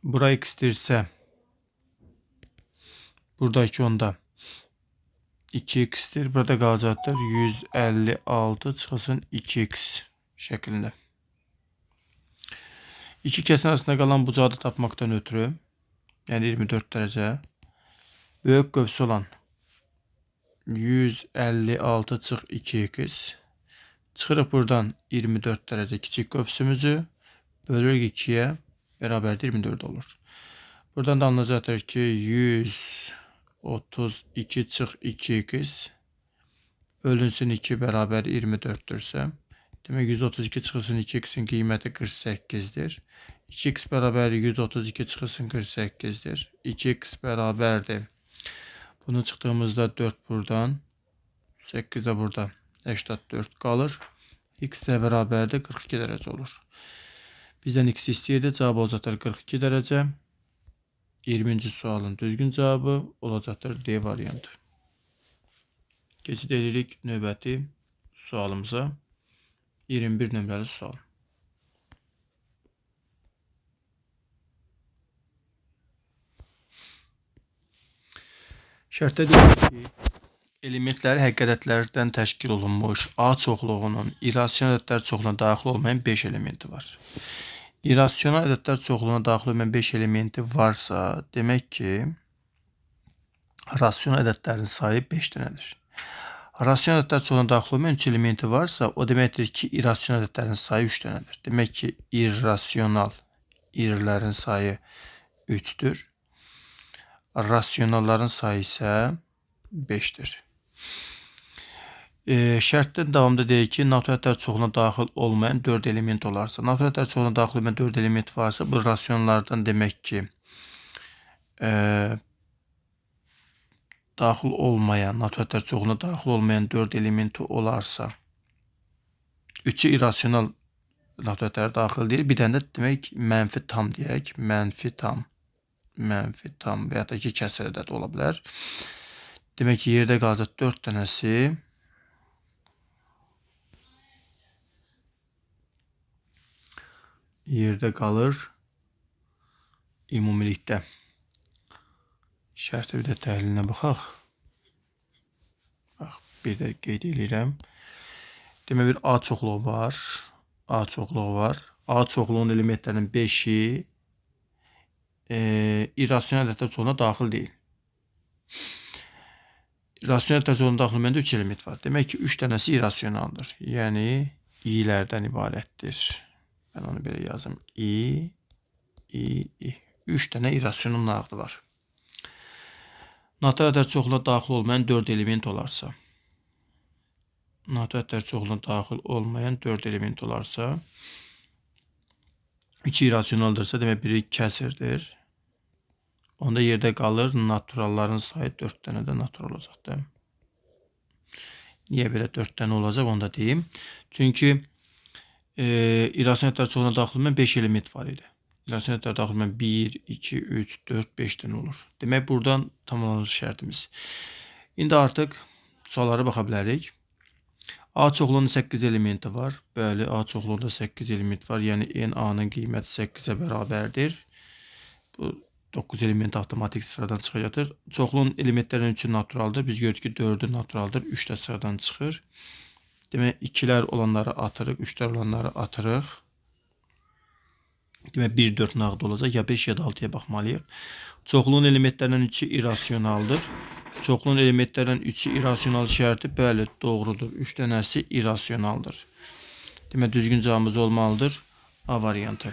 Bura x-dirsə, buradakı onda 2x-dir. Burada qalacaqdır 156 çıxılsın 2x şəklində. İki kəsin arasında qalan bucağı da tapmaqdan ötürü, yəni 24 dərəcə, böyük qövsü olan 156 çıx 2x, çıxırıq buradan 24 dərəcə kiçik qövsümüzü, bölürük 2-yə, bərabərdir 24 olur. Buradan da anlayacaqdır ki, 132 çıx 2x bölünsün 2 bərabər 24-dürsə, demək 132 çıxılsın 2x-in qiyməti 48-dir. 2x bərabər 132 çıxılsın 48-dir. 2x bərabərdir. Bunu çıxdığımızda 4 buradan, 8 də burada 84 qalır. X də bərabərdir 42 dərəcə olur. Bizdən x istəyirdi, cavab olacaqdır 42 dərəcə. 20-ci sualın düzgün cavabı olacaqdır D variantı. Keçid edirik növbəti sualımıza. 21 nömrəli sual. Şərtdə deyilir ki, elementləri həqiqi ədədlərdən təşkil olunmuş A çoxluğunun irrasional ədədlər çoxluğuna daxil olmayan 5 elementi var. İrrasional ədədlər çoxluğuna daxil olmayan 5 elementi varsa, demək ki, rasional ədədlərin sayı 5 dənədir. Rasional ədədlər çoxluğuna daxil olmayan 3 elementi varsa, o deməkdir ki, irrasional ədədlərin sayı 3 dənədir. Demək ki, irrasional irlərin sayı 3-dür. Rasionalların sayı isə 5-dir. Şərtdən davamında deyək ki, natural ədədlər çoxluğuna daxil olmayan 4 element olarsa, natural ədədlər çoxluğuna daxil olmayan 4 element varsa, bu rasionallardan demək ki, daxil olmayan, natural ədədlər çoxluğuna daxil olmayan 4 elementi olarsa, 3-ü irrasional natural ədədlər daxil deyil, bir dənə də demək mənfi tam deyək, mənfi tam və ya da ki, kəsr ədəd ola bilər. Demək ki, yerdə qalacaq 4 dənəsi. Yerdə qalır ümumilikdə. Şərtə bir də təhlilinə baxaq. Bax, bir də qeyd edirəm. Demək, bir A çoxluğu var. A çoxluğu var. A çoxluğunun elementlərinin 5-i irrasional ədədlər çoxluğuna daxil deyil. Rasional ədədlər çoxluğuna daxil olmayan 3 element var. Demək ki, 3 dənəsi irrasionaldır. Yəni i'lərdən ibarətdir. Ben onu belə yazım. i. 3 dənə irrasional nağdı var. Natural ədəd çoxluğuna daxil olmayan 4 element olarsa. Natural ədəd çoxluğuna daxil olmayan 4 element olarsa. 3 irrasionaldırsa demək biri kəsirdir. Onda yerdə qalır naturalların sayı 4 dənə də natural olacaqdır. Niyə belə 4 dənə olacaq onu da deyim. Çünki irrasional ədədlər çoxluğuna daxil olmayan 5 element var idi. İrrasional ədədlər daxil olmayan 1, 2, 3, 4, 5 dənə olur. Demək buradan tamamlanmış şərtimiz. İndi artıq suallara baxa bilərik. A çoxluğunda 8 elementi var. Bəli, A çoxluğunda 8 element var. Yəni n A-nın qiyməti 8-ə bərabərdir. Bu 9 element avtomatik sıradan çıxacaqdır. Çoxluğun elementlərindən 3-ü naturaldır. Biz gördük ki 4-ü naturaldır. 3 də sıradan çıxır. Demək 2-lər olanları atırıq, 3-lər olanları atırıq. Demək 1, 4 nağd olacaq. Ya 5 ya da 6-ya baxmalıyıq. Çoxluğun elementlərindən 3-ü irrasionaldır. Çoxluğun elementlərindən 3-ü irrasional şərti bəli, doğrudur. 3 dənəsi irrasionaldır. Demək düzgün cavabımız olmalıdır. A variantı.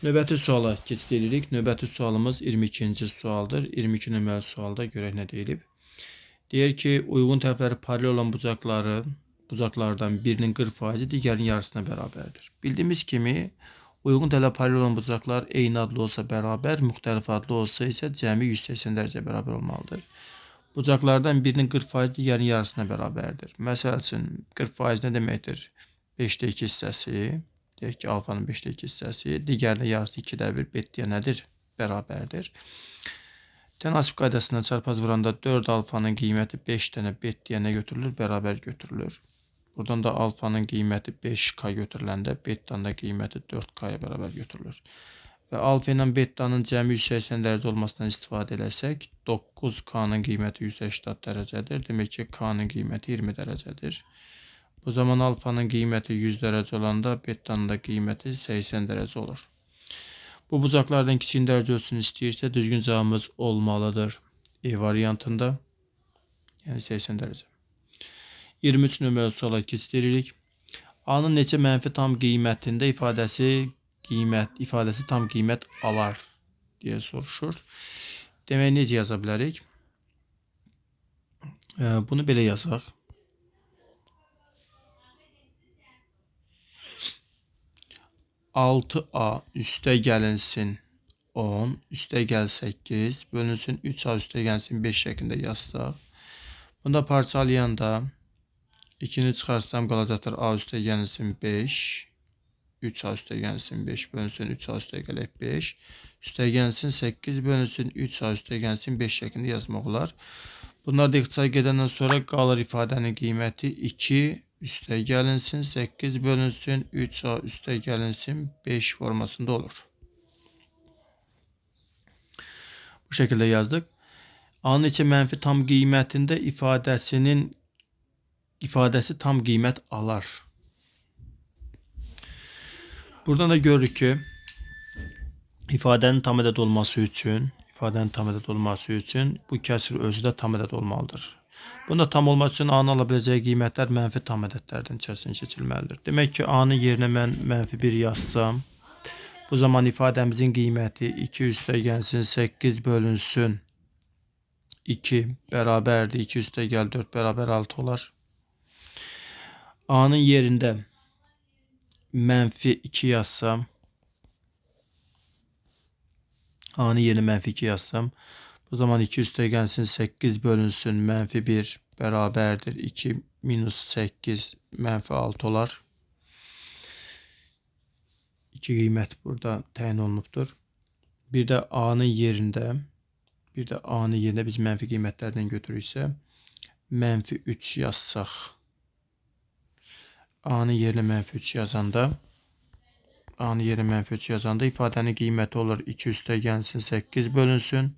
Növbəti suala keçid edirik. Növbəti sualımız 22-ci sualdır. 22 nömrəli sualda görək nə deyilib. Deyir ki, uyğun tərəfləri paralel olan bucaqlardan birinin 40%, digərinin yarısına bərabərdir. Bildiyimiz kimi, uyğun tərəfləri paralel olan bucaqlar eyni adlı olsa bərabər, müxtəlif adlı olsa isə cəmi 180 dərəcə bərabər olmalıdır. Bucaqlardan birinin 40%, digərinin yarısına bərabərdir. Məsəl üçün, 40% nə deməkdir? 5-də 2 hissəsi. Deyək ki, alfanın 5-də 2 hissəsi, digərinə yarısı 2-də 1, betdiyə nədir? Bərabərdir. Tənasib qaydasından çarpaz vuranda 4 alfanın qiyməti 5 dənə betdiyə nə götürülür? Bərabər götürülür. Buradan da alfanın qiyməti 5K götürüləndə bettanın da qiyməti 4K-ya bərabər götürülür. Və alfa ilə bettanın cəmi 180 dərəcə olmasından istifadə eləsək, 9K-nın qiyməti 180 dərəcədir. Demək ki, K-nın qiyməti 20 dərəcədir. Bu zaman alfanın qiyməti 100 dərəcə olanda bettanın da qiyməti 80 dərəcə olur. Bu bucaqlardan kiçiyin dərəcə ölçüsünü istəyirsə düzgün cavabımız olmalıdır. E variantında. Yəni 80 dərəcə. 23 nömrəli suala keçid edirik. A-nın neçə mənfi tam qiymətində ifadəsi tam qiymət alar deyə soruşur. Demək necə yaza bilərik? Bunu belə yazaq. A üstə gəlinsin 10, üstə gəl 8, bölünsün 3A üstə gəlinsin 5 şəklində yazsaq. Bunda parçalayanda 2-ni çıxarsam qalacaqdır A üstə gəlinsin 5, 3A üstə gəlinsin 5, bölünsün 3A üstə gələk 5, üstə gəlinsin 8, bölünsün 3A üstə gəlinsin 5 şəklində yazmaq olar. Bunlar da ixtisar gedəndən sonra qalır ifadənin qiyməti 2 üstə gəlinsin 8 bölünsün 3A üstə gəlinsin 5 formasında olur. Bu şəkildə yazdıq. A-nın neçə mənfi tam qiymətində ifadəsi tam qiymət alar. Buradan da görürük ki, ifadənin tam ədəd olması üçün bu kəsir özü də tam ədəd olmalıdır. Bunda tam olması üçün A-nın ala biləcəyi qiymətlər mənfi tam ədədlərdən içərisinə keçilməlidir. Demək ki, A-nın yerinə mən mənfi 1 yazsam, bu zaman ifadəmizin qiyməti 2 üstə gəlsin 8 bölünsün 2 bərabərdir. 2 üstə gəl 4 bərabər 6 olar. A-nın yerində mənfi 2 yazsam, A-nın yerinə mənfi 2 yazsam, bu zaman 2 üstə gəlsin 8 bölünsün mənfi 1 bərabərdir. 2 minus 8 mənfi 6 olar. 2 qiymət burada təyin olunubdur. Bir də A-nın yerində biz mənfi qiymətlərdən götürüksə, mənfi 3 yazsaq, A-nın yerinə mənfi 3 yazanda, ifadənin qiyməti olur 2 üstə gəlsin 8 bölünsün.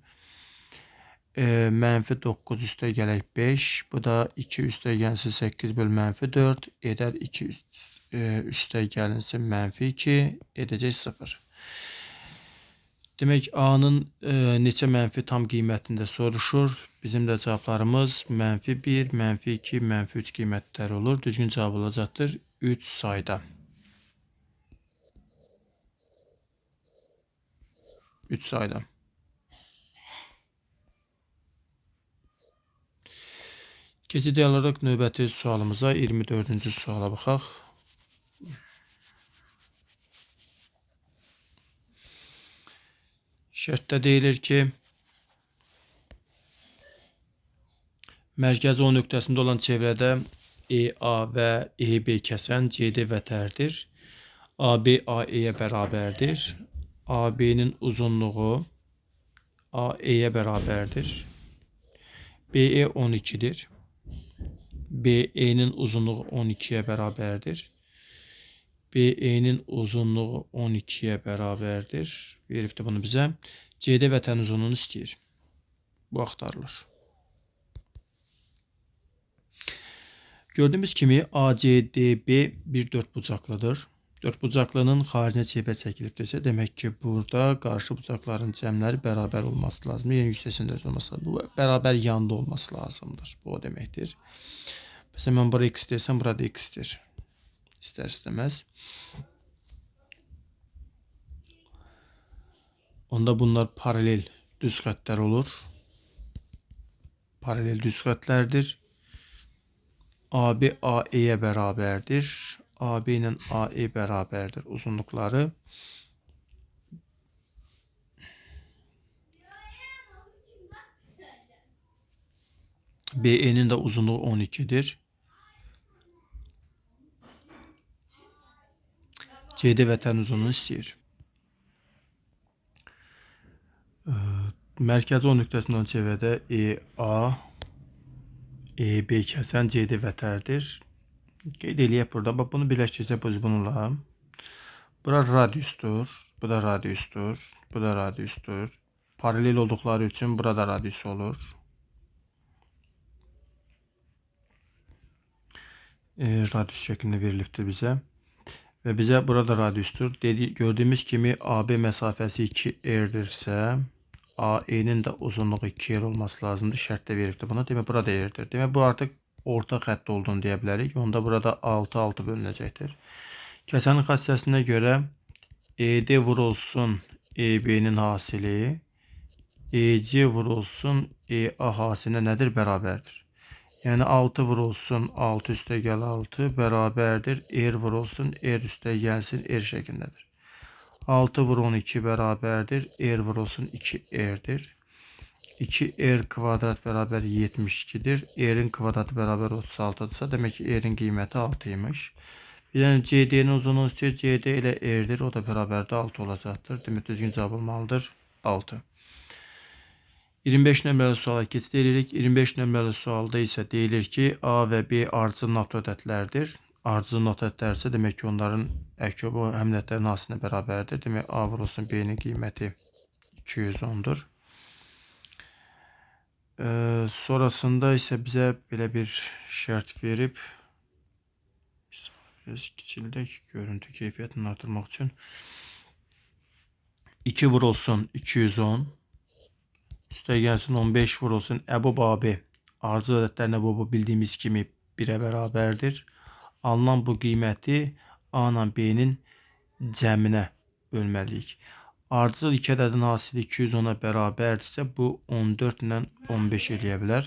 Mənfi 9 üstə gələk 5. Bu da 2 üstə gəlsin 8 böl mənfi 4. Edər 2 üstə gəlinsin mənfi 2. Edəcək 0. Demək A-nın neçə mənfi tam qiymətində soruşur. Bizim də cavablarımız -1, -2, -3 qiymətləri olur. Düzgün cavab olacaqdır 3 sayda. 3 sayda. Keçid alaraq növbəti sualımıza 24-cü suala baxaq. Şərtdə deyilir ki, mərkəzi O nöqtəsində olan çevrədə EA və EB kəsən CD vətərdir. AB AE-yə bərabərdir. AB-nin uzunluğu AE-yə bərabərdir. BE 12-dir. BE-nin uzunluğu 12-yə bərabərdir. BE-nin uzunluğu 12-yə bərabərdir. Veribdir bunu bizə. CD vətənin uzunluğunu istəyir. Bu axtarılır. Gördüyümüz kimi ACDB bir dördbucaqlıdır. Dördbucaqlının xaricinə çevrə çəkilibdirsə, demək ki, burada qarşı bucaqların cəmləri bərabər olması lazımdır. Yəni yüksəsində olması lazımdır. Bu bərabər yanda olması lazımdır. Bu o deməkdir. Məsələn, mən bura x dersəm, burada x-dir. İstər istəməz. Onda bunlar paralel düz xəttlər olur. Paralel düz xəttlərdir. AB AE-yə bərabərdir. AB ilə AE bərabərdir uzunluqları. BE-nin də uzunluğu 12-dir. CD vətənin uzunluğunu istəyir. Mərkəzi O nöqtəsində olan çevrədə EA, EB kəsən CD vətərdir. Qeyd eləyək burada. Bax, bunu birləşdirəcək biz bununla. Bura radiusdur. Bu da radiusdur. Bu da radiusdur. Paralel olduqları üçün burada radius olur. Radius şəklində verilibdir bizə. Və bizə burada radiusdur. Gördüyümüz kimi AB məsafəsi 2R-dirsə, AE-nin də uzunluğu 2R olması lazımdır. Şərtdə veribdir buna. Demək, burada R-dir. Demək, bu artıq orta xətt olduğunu deyə bilərik. Onda burada 6-6 bölünəcəkdir. Kəsənin xassəsinə görə ED vurulsun EB-nin hasili, EC vurulsun EA hasilinə nədir? Bərabərdir. Yəni 6 vurulsun 6 üstə gəl 6 bərabərdir. R vurulsun R üstə gəlsin R şəklindədir. 6 vur 12 bərabərdir. R vurulsun 2R'dir. 2R kvadrat bərabər 72'dir. R'in kvadratı bərabər 36'dırsa, demək ki, R'in qiyməti 6'ymış. Bir dənə CD-nin uzunluğu istəyir. CD ilə R'dir. O da bərabərdə 6 olacaqdır. Demək, düzgün cavab olmalıdır. 6. 25 nömrəli suala keçid edirik. 25 nömrəli sualda isə deyilir ki, A və B ardıcıl nat ədədlərdir. Ardıcıl nat ədədlər isə demək ki, onların əkyobu həmlətlərin hasilinə bərabərdir. Demək, A vurulsun B-nin qiyməti 210'dur. Sonrasında isə bizə belə bir şərt verib. Biraz kiçildək görüntü keyfiyyətini artırmaq üçün. 2 vurulsun 210. Üstə gəlsin 15 vurulsun əbub AB. Ardıcıl ədədlərin əbubu bildiyimiz kimi 1'ə bərabərdir. Alınan bu qiyməti A ilə B-nin cəminə bölməliyik. Ardıcıl 2 ədədin hasili 210'a bərabərdirsə, bu 14 ilə 15 eləyə bilər.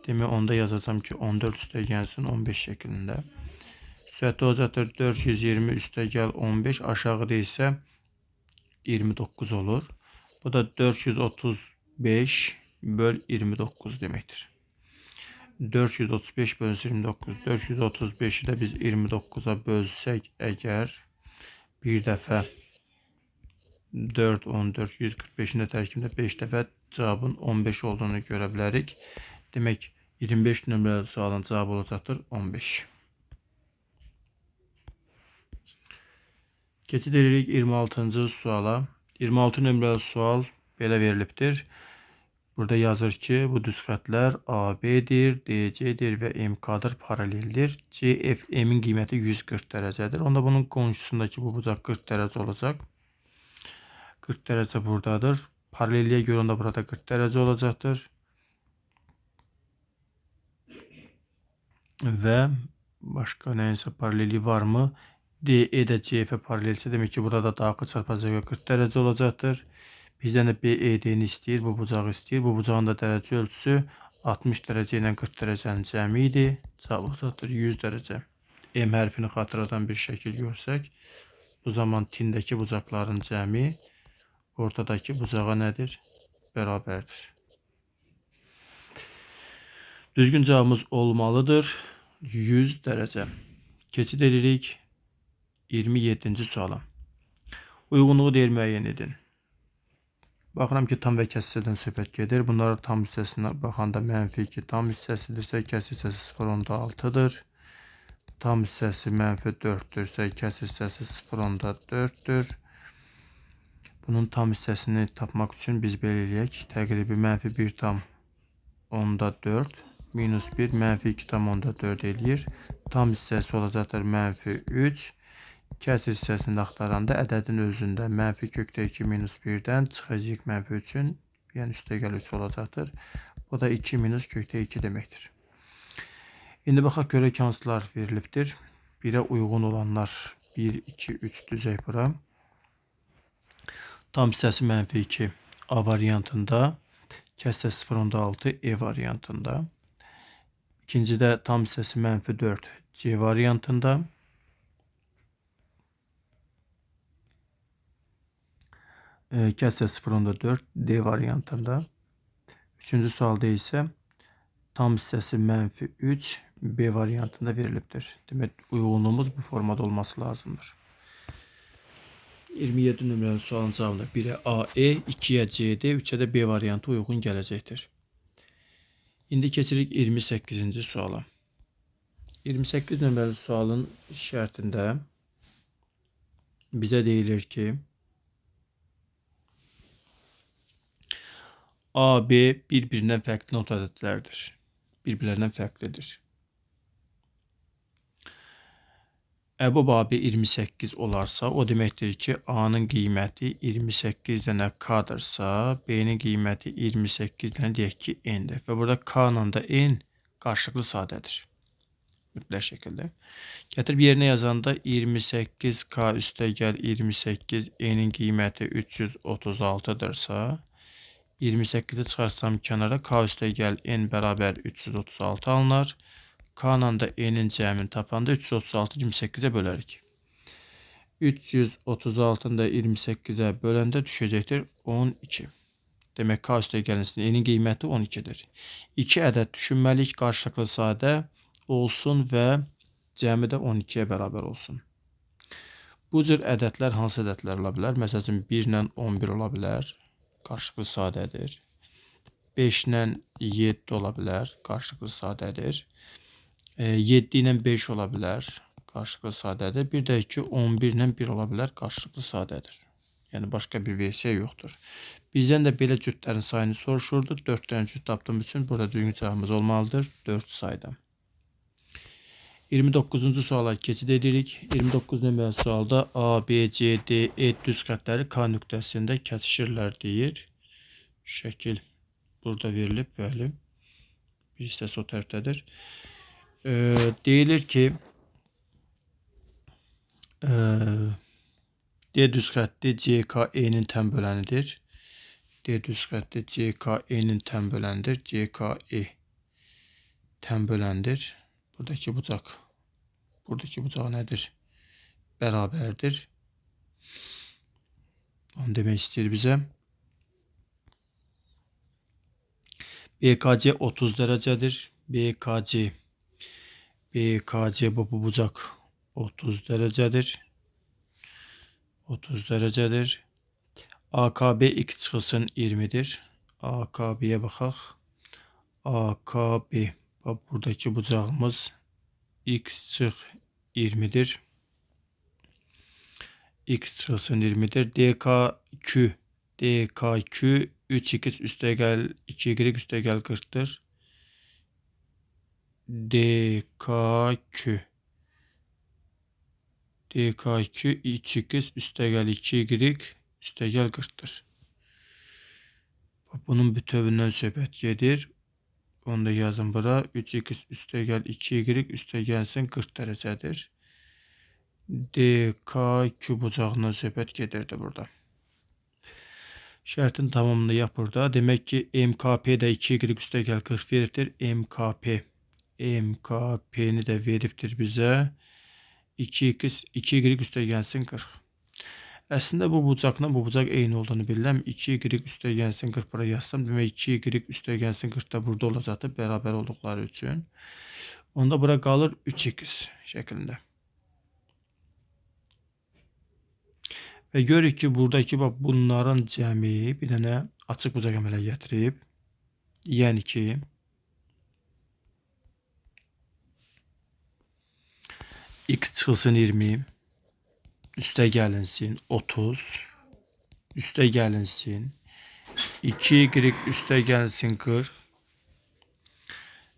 Demək, onda yazacağım ki, 14 üstə gəlsin 15 şəklində. Süətdə olacaqdır 420 üstə gəl 15, aşağıda isə 29 olur. Bu da 435 böl 29 deməkdir. 435 bölü 29. 435'i də biz 29'a bölsək əgər bir dəfə 4, 14, 145'in də tərkibində 5 dəfə cavabın 15 olduğunu görə bilərik. Demək, 25 nömrəli sualın cavabı olacaqdır 15. Keçid edirik 26-cı suala. 26 nömrəli sual belə verilibdir. Burada yazır ki, bu düz xəttlər AB-dir, DC-dir və MK-dır, paraleldir. CFM-in qiyməti 140 dərəcədir. Onda bunun qonşusundakı bu bucaq 40 dərəcə olacaq. 40 dərəcə buradadır. Paralelliyə görə onda burada 40 dərəcə olacaqdır. ve başka neyse paraleli var mı? DE de CF paralelse demek ki burada daxil çarpacaq 40 derece olacaktır. Bizden de BED'ni istəyir, bu bucağı istəyir. Bu bucağın da dərəcə ölçüsü 60 dərəcə ilə 40 dərəcənin cəmi idi. Cavab olacaktır 100 dərəcə. M hərfini xatırladan bir şəkil görsək, bu zaman tindəki bucaqların cəmi ortadakı bucağa nədir? Bərabərdir. Düzgün cavabımız olmalıdır 100 dərəcə. Keçid edirik 27-ci suala. Uyğunluğu deyil müəyyən edin. Baxıram ki, tam və kəsr hissədən söhbət gedir. Bunlar tam hissəsinə baxanda -2 tam hissəsidirsə, kəsr hissəsi 0.6-dır. Tam hissəsi -4-dürsə, kəsr hissəsi 0.4-dür. Bunun tam hissəsini tapmaq üçün biz belə eləyək. Təqribi -1 tam onda 4 minus 1 -2 tam onda 4 eləyir. Tam hissəsi olacaqdır -3. Kəsr hissəsini axtaranda ədədin özündə -2 minus 1-dən çıxacaq -3-ün, yəni üstəgəl 3 olacaqdır. Bu da 2 minus 2 deməkdir. İndi baxaq görək hansılar verilibdir. 1'ə uyğun olanlar 1, 2, 3 düzək bura. Tam hissəsi -2 A variantında, kəsr 0.6 E variantında. İkincidə tam hissəsi -4 C variantında. Kəsr 0.4 D variantında. Üçüncü sualda isə tam hissəsi -3 B variantında verilibdir. Demək, uyğunluğumuz bu formada olması lazımdır. 27 nömrəli sualın cavabında 1'ə A, E, 2'yə C, D, 3'ə də B variantı uyğun gələcəkdir. İndi keçirik 28-ci suala. 28 nömrəli sualın şərtində bizə deyilir ki, A, B bir-birindən fərqli not ədədlərdir. Bir-birlərindən fərqlidir. Əbab AB 28 olarsa, o deməkdir ki, A'nın qiyməti 28 dənə K'dırsa, B'nin qiyməti 28 dənə deyək ki, N'dir. Və burada K ilə də N qarşılıqlı sadədir. Mütləq şəkildə. Gətirib yerinə yazanda 28K üstəgəl 28 N'in qiyməti 336-dırsa, 28'i çıxarsam kənara K üstəgəl N bərabər 336 alınır. K ilə də N'in cəmini tapanda 336 28'ə bölərik. 336'ını da 28'ə böləndə düşəcəkdir 12. Demək K üstəgəlisinin N'in qiyməti 12'dir. 2 ədəd düşünməliyik, qarşılıqlı sadə olsun və cəmi də 12'yə bərabər olsun. Bu cür ədədlər hansı ədədlər ola bilər? Məsələn 1 ilə 11 ola bilər, qarşılıqlı sadədir. 5 ilə 7 ola bilər, qarşılıqlı sadədir. 7 ilə 5 ola bilər, qarşılıqlı sadədir. Bir də ki 11 ilə 1 ola bilər, qarşılıqlı sadədir. Yəni başqa bir versiya yoxdur. Bizdən də belə cütlərin sayını soruşurdu. 4 dənə cüt tapdığım üçün burada düzgün cavabımız olmalıdır 4 sayda. 29-cu suala keçid edirik. 29 nömrəli sualda A, B, C, D, E düz xətləri K nöqtəsində kəsişirlər deyir. Şəkil burada verilib, bəli. Bir hissəsi o tərəfdədir. Deyilir ki D düz xətti CK E'nin tən bölənidir. D düz xətti CK E'nin tən bölənidir. CK E tən böləndir. Buradakı bucaq nədir? Bərabərdir. Onu demək istəyir bizə. BKC 30 dərəcədir. BKC bu bucaq 30 dərəcədir. 30 dərəcədir. AKB x çıxılsın 20'dir. AKB'yə baxaq. AKB buradakı bucağımız x çıx 20'dir. X çıxılsın 20'dir. DKQ 3x üstəgəl 2y üstəgəl 40'dır. DKQ 3x üstəgəl 2y üstəgəl 40'dır. Bunun bütövündən söhbət gedir. Onu da yazın bura. 3x üstəgəl 2y üstəgəlsin 40 dərəcədir. DKQ bucağından söhbət gedirdi burada. Şərtin tamamını yap burada. Demək ki, MKP də 2y üstəgəl 40 veribdir. MKP'ni də veribdir bizə. 2y üstəgəlsin 40. Əslində bu bucaqla bu bucaq eyni olduğunu bilirəm. 2y üstəgəlsin 40 bura yazsam, demək 2y üstəgəlsin 40 da burada olacaqdır, bərabər olduqları üçün. Onda bura qalır 3x şəklində. Və görürük ki, buradakı bunların cəmi bir dənə açıq bucaq əmələ gətirib. Yəni ki, x çıxılsın 20, üstəgəlinsin 30, üstəgəlinsin 2y üstəgəlinsin 40,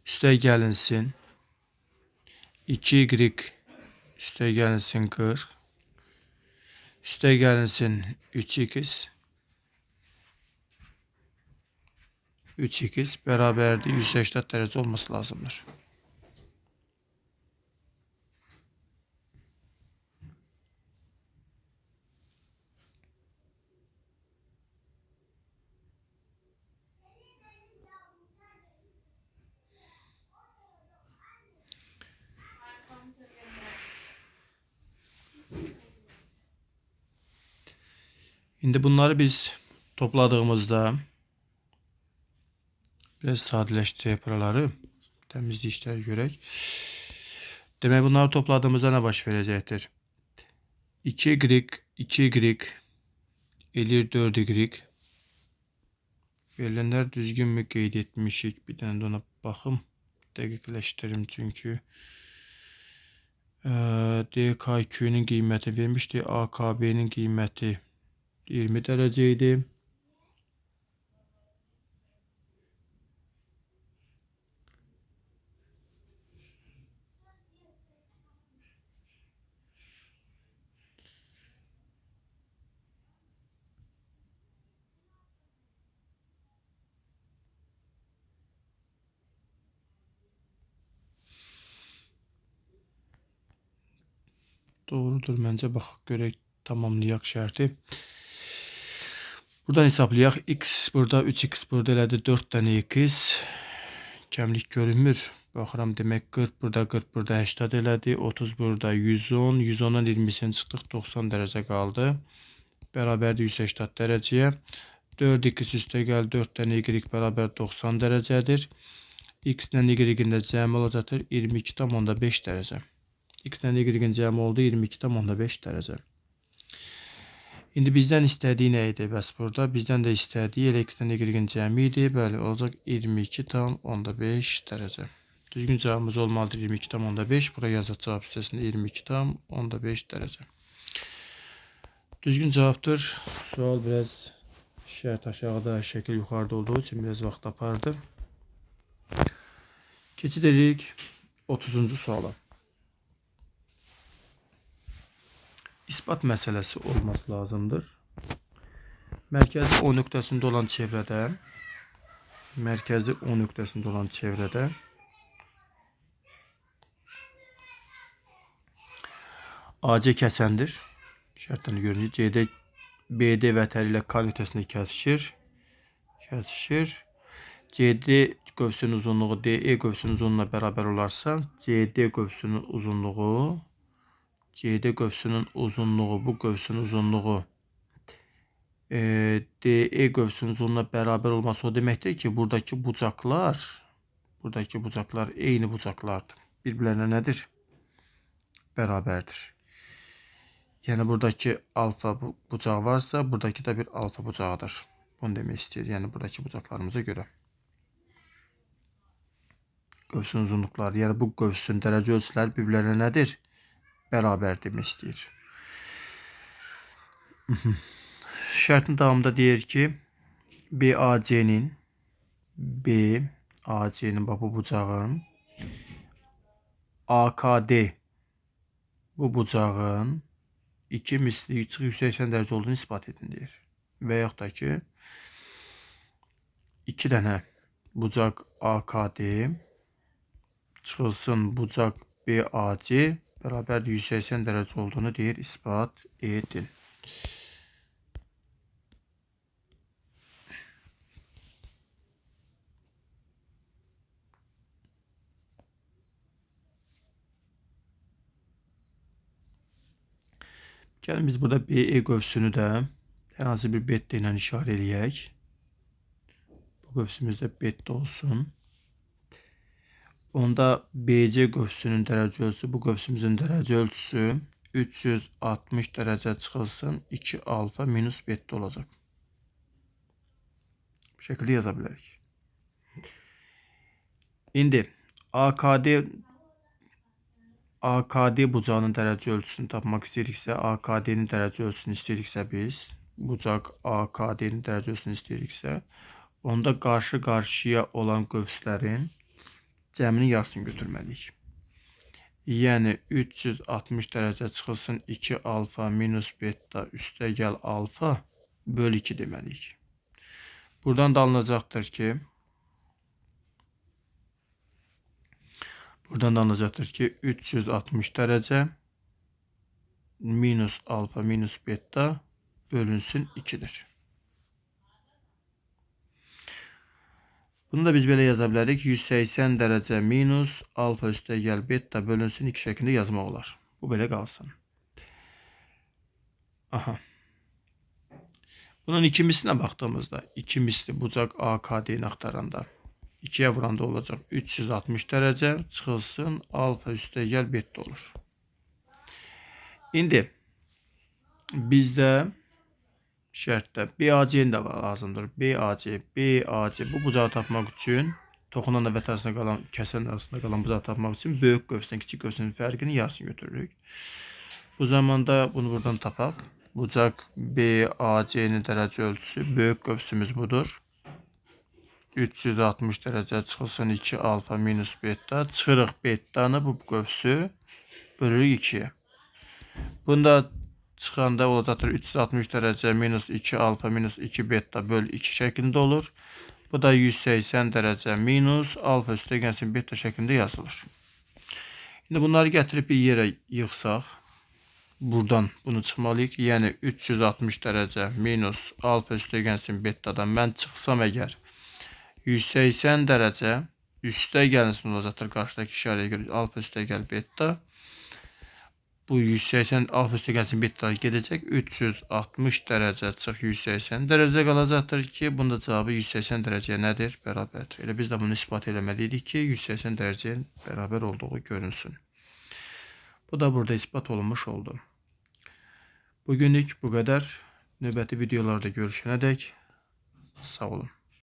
üstəgəlinsin 2y üstəgəlinsin 40, üstəgəlinsin 3x bərabərdir 180 dərəcə olması lazımdır. İndi bunları biz topladığımızda biraz sadələşdirək buraları, təmizlik işləri görək. Demək bunları topladığımızda nə baş verəcəkdir? 2y eləyir 4y. Verilənlər düzgünmü qeyd etmişik? Bir dənə də ona baxım, dəqiqləşdirim çünki. DKQ'nun qiyməti vermişdi, AKB'nin qiyməti 20 dərəcə idi. Doğrudur məncə, baxaq görək, tamamlayaq şərti. Buradan hesablayaq. X burada 3x burada elədi 4 dənə x. Kəmlik görünmür. Baxıram demək 40 burada 80 elədi. 30 burada 110. 110'dan 20'sini çıxdıq 90 dərəcə qaldı. Bərabərdir 180 dərəcəyə. 4x üstəgəl 4 dənə y bərabər 90 dərəcədir. X ilə y-in də cəmi olacaqdır 22,5 dərəcə. X ilə y-in cəmi oldu 22,5 dərəcə. İndi bizdən istədiyi nə idi? Bəs burada bizdən də istədiyi elə x ilə y-in cəmi idi. Bəli, olacaq 22,5 dərəcə. Düzgün cavabımız olmalıdır 22,5. Buraya yazacaq cavab hissəsində 22,5 dərəcə. Düzgün cavabdır. Sual biraz şərt aşağıda, şəkil yuxarıda olduğu üçün biraz vaxt apardı. Keçid edirik 30-cu suala. İspat məsələsi olması lazımdır. Mərkəzi O nöqtəsində olan çevrədə AC kəsəndir. Şərtdən görünür. CD BD vətəri ilə K nöqtəsində kəsişir. CD qövsünün uzunluğu DE qövsünün uzunluğuna bərabər olarsa, CD qövsünün uzunluğu bu qövsünün uzunluğu DE qövsünün uzunluğuna bərabər olması o deməkdir ki, buradakı bucaqlar eyni bucaqlardır. Bir-birlərinə nədir? Bərabərdir. Yəni buradakı alfa bucağı varsa, buradakı da bir alfa bucağıdır. Bunu demək istəyir. Yəni buradakı bucaqlarımıza görə. Qövsün uzunluqları, yəni bu qövsün dərəcə ölçüləri bir-birlərinə nədir? Bərabər demək istəyir. Şərtin davamında deyir ki, BAC-nin bu bucağın AKD bu bucağın 2 misli 180 dərəcə olduğunu ispat edin deyir. Və yaxud da ki 2 dənə bucaq AKD çıxılsın bucaq BAC bərabər 180 dərəcə olduğunu deyir, ispat edin. Gəlin biz burada BE qövsünü də hər hansı bir beta ilə işarə eləyək. Bu qövsümüzdə beta olsun. Onda BC qövsünün dərəcə ölçüsü, bu qövsümüzün dərəcə ölçüsü 360 dərəcə çıxılsın 2 alfa minus beta olacaq. Bu şəkildə yaza bilərik. İndi AKD bucağının dərəcə ölçüsünü tapmaq istəyiriksə, AKD'nin dərəcə ölçüsünü istəyiriksə biz, bucaq AKD'nin dərəcə ölçüsünü istəyiriksə, onda qarşı-qarşıya olan qövslərin cəminin yarısını götürməliyik. Yəni 360 dərəcə çıxılsın 2 alfa minus beta üstəgəl alfa bölü 2 deməliyik. Buradan da alınacaqdır ki, buradan da alınacaqdır ki 360 dərəcə minus alfa minus beta bölünsün 2'dir. Bunu da biz belə yaza bilərik. 180 dərəcə minus alfa üstəgəl beta bölünsün 2 şəklində yazmaq olar. Bu belə qalsın. Aha. Bunun ikimisine baktığımızda, ikimisli bucaq AKD'ni axtaranda 2'ye vuranda olacaq 360 dərəcə çıxılsın alfa üstəgəl beta olur. İndi bizdə şərtdə BAC-nin də lazımdır. BAC bu bucağı tapmaq üçün toxunan və arasında qalan, kəsən arasında qalan bucağı tapmaq üçün böyük qövsdən kiçik qövsün fərqini yarısını götürürük. Bu zamanda bunu buradan tapaq. Bucaq BAC-nin dərəcə ölçüsü böyük qövsümüz budur. 360 dərəcə çıxılsın 2 alfa minus beta. Çıxırıq betanı bu qövsü bölürük 2'ye. Bunda çıxanda olacaqdır 360 dərəcə minus 2 alfa minus 2 beta bölü 2 şəklində olur. Bu da 180 dərəcə minus alfa üstəgəlsin beta şəklində yazılır. İndi bunları gətirib bir yerə yığsaq, buradan bunu çıxmalıyıq. Yəni 360 dərəcə minus alfa üstəgəlsin betadan mən çıxsam əgər 180 dərəcə üstəgəlsin olacaqdır qarşıdakı işarəyə görə alfa üstəgəl beta. Bu 180 alfa üstəgəlsin beta gedəcək. 360 dərəcə çıx 180 dərəcə qalacaqdır ki, bunda cavabı 180 dərəcəyə nədir? Bərabərdir. Elə biz də bunu ispat eləməliydik ki, 180 dərəcəyə bərabər olduğu görünsün. Bu da burada ispat olunmuş oldu. Bugünlük bu qədər. Növbəti videolarda görüşənədək sağ olun.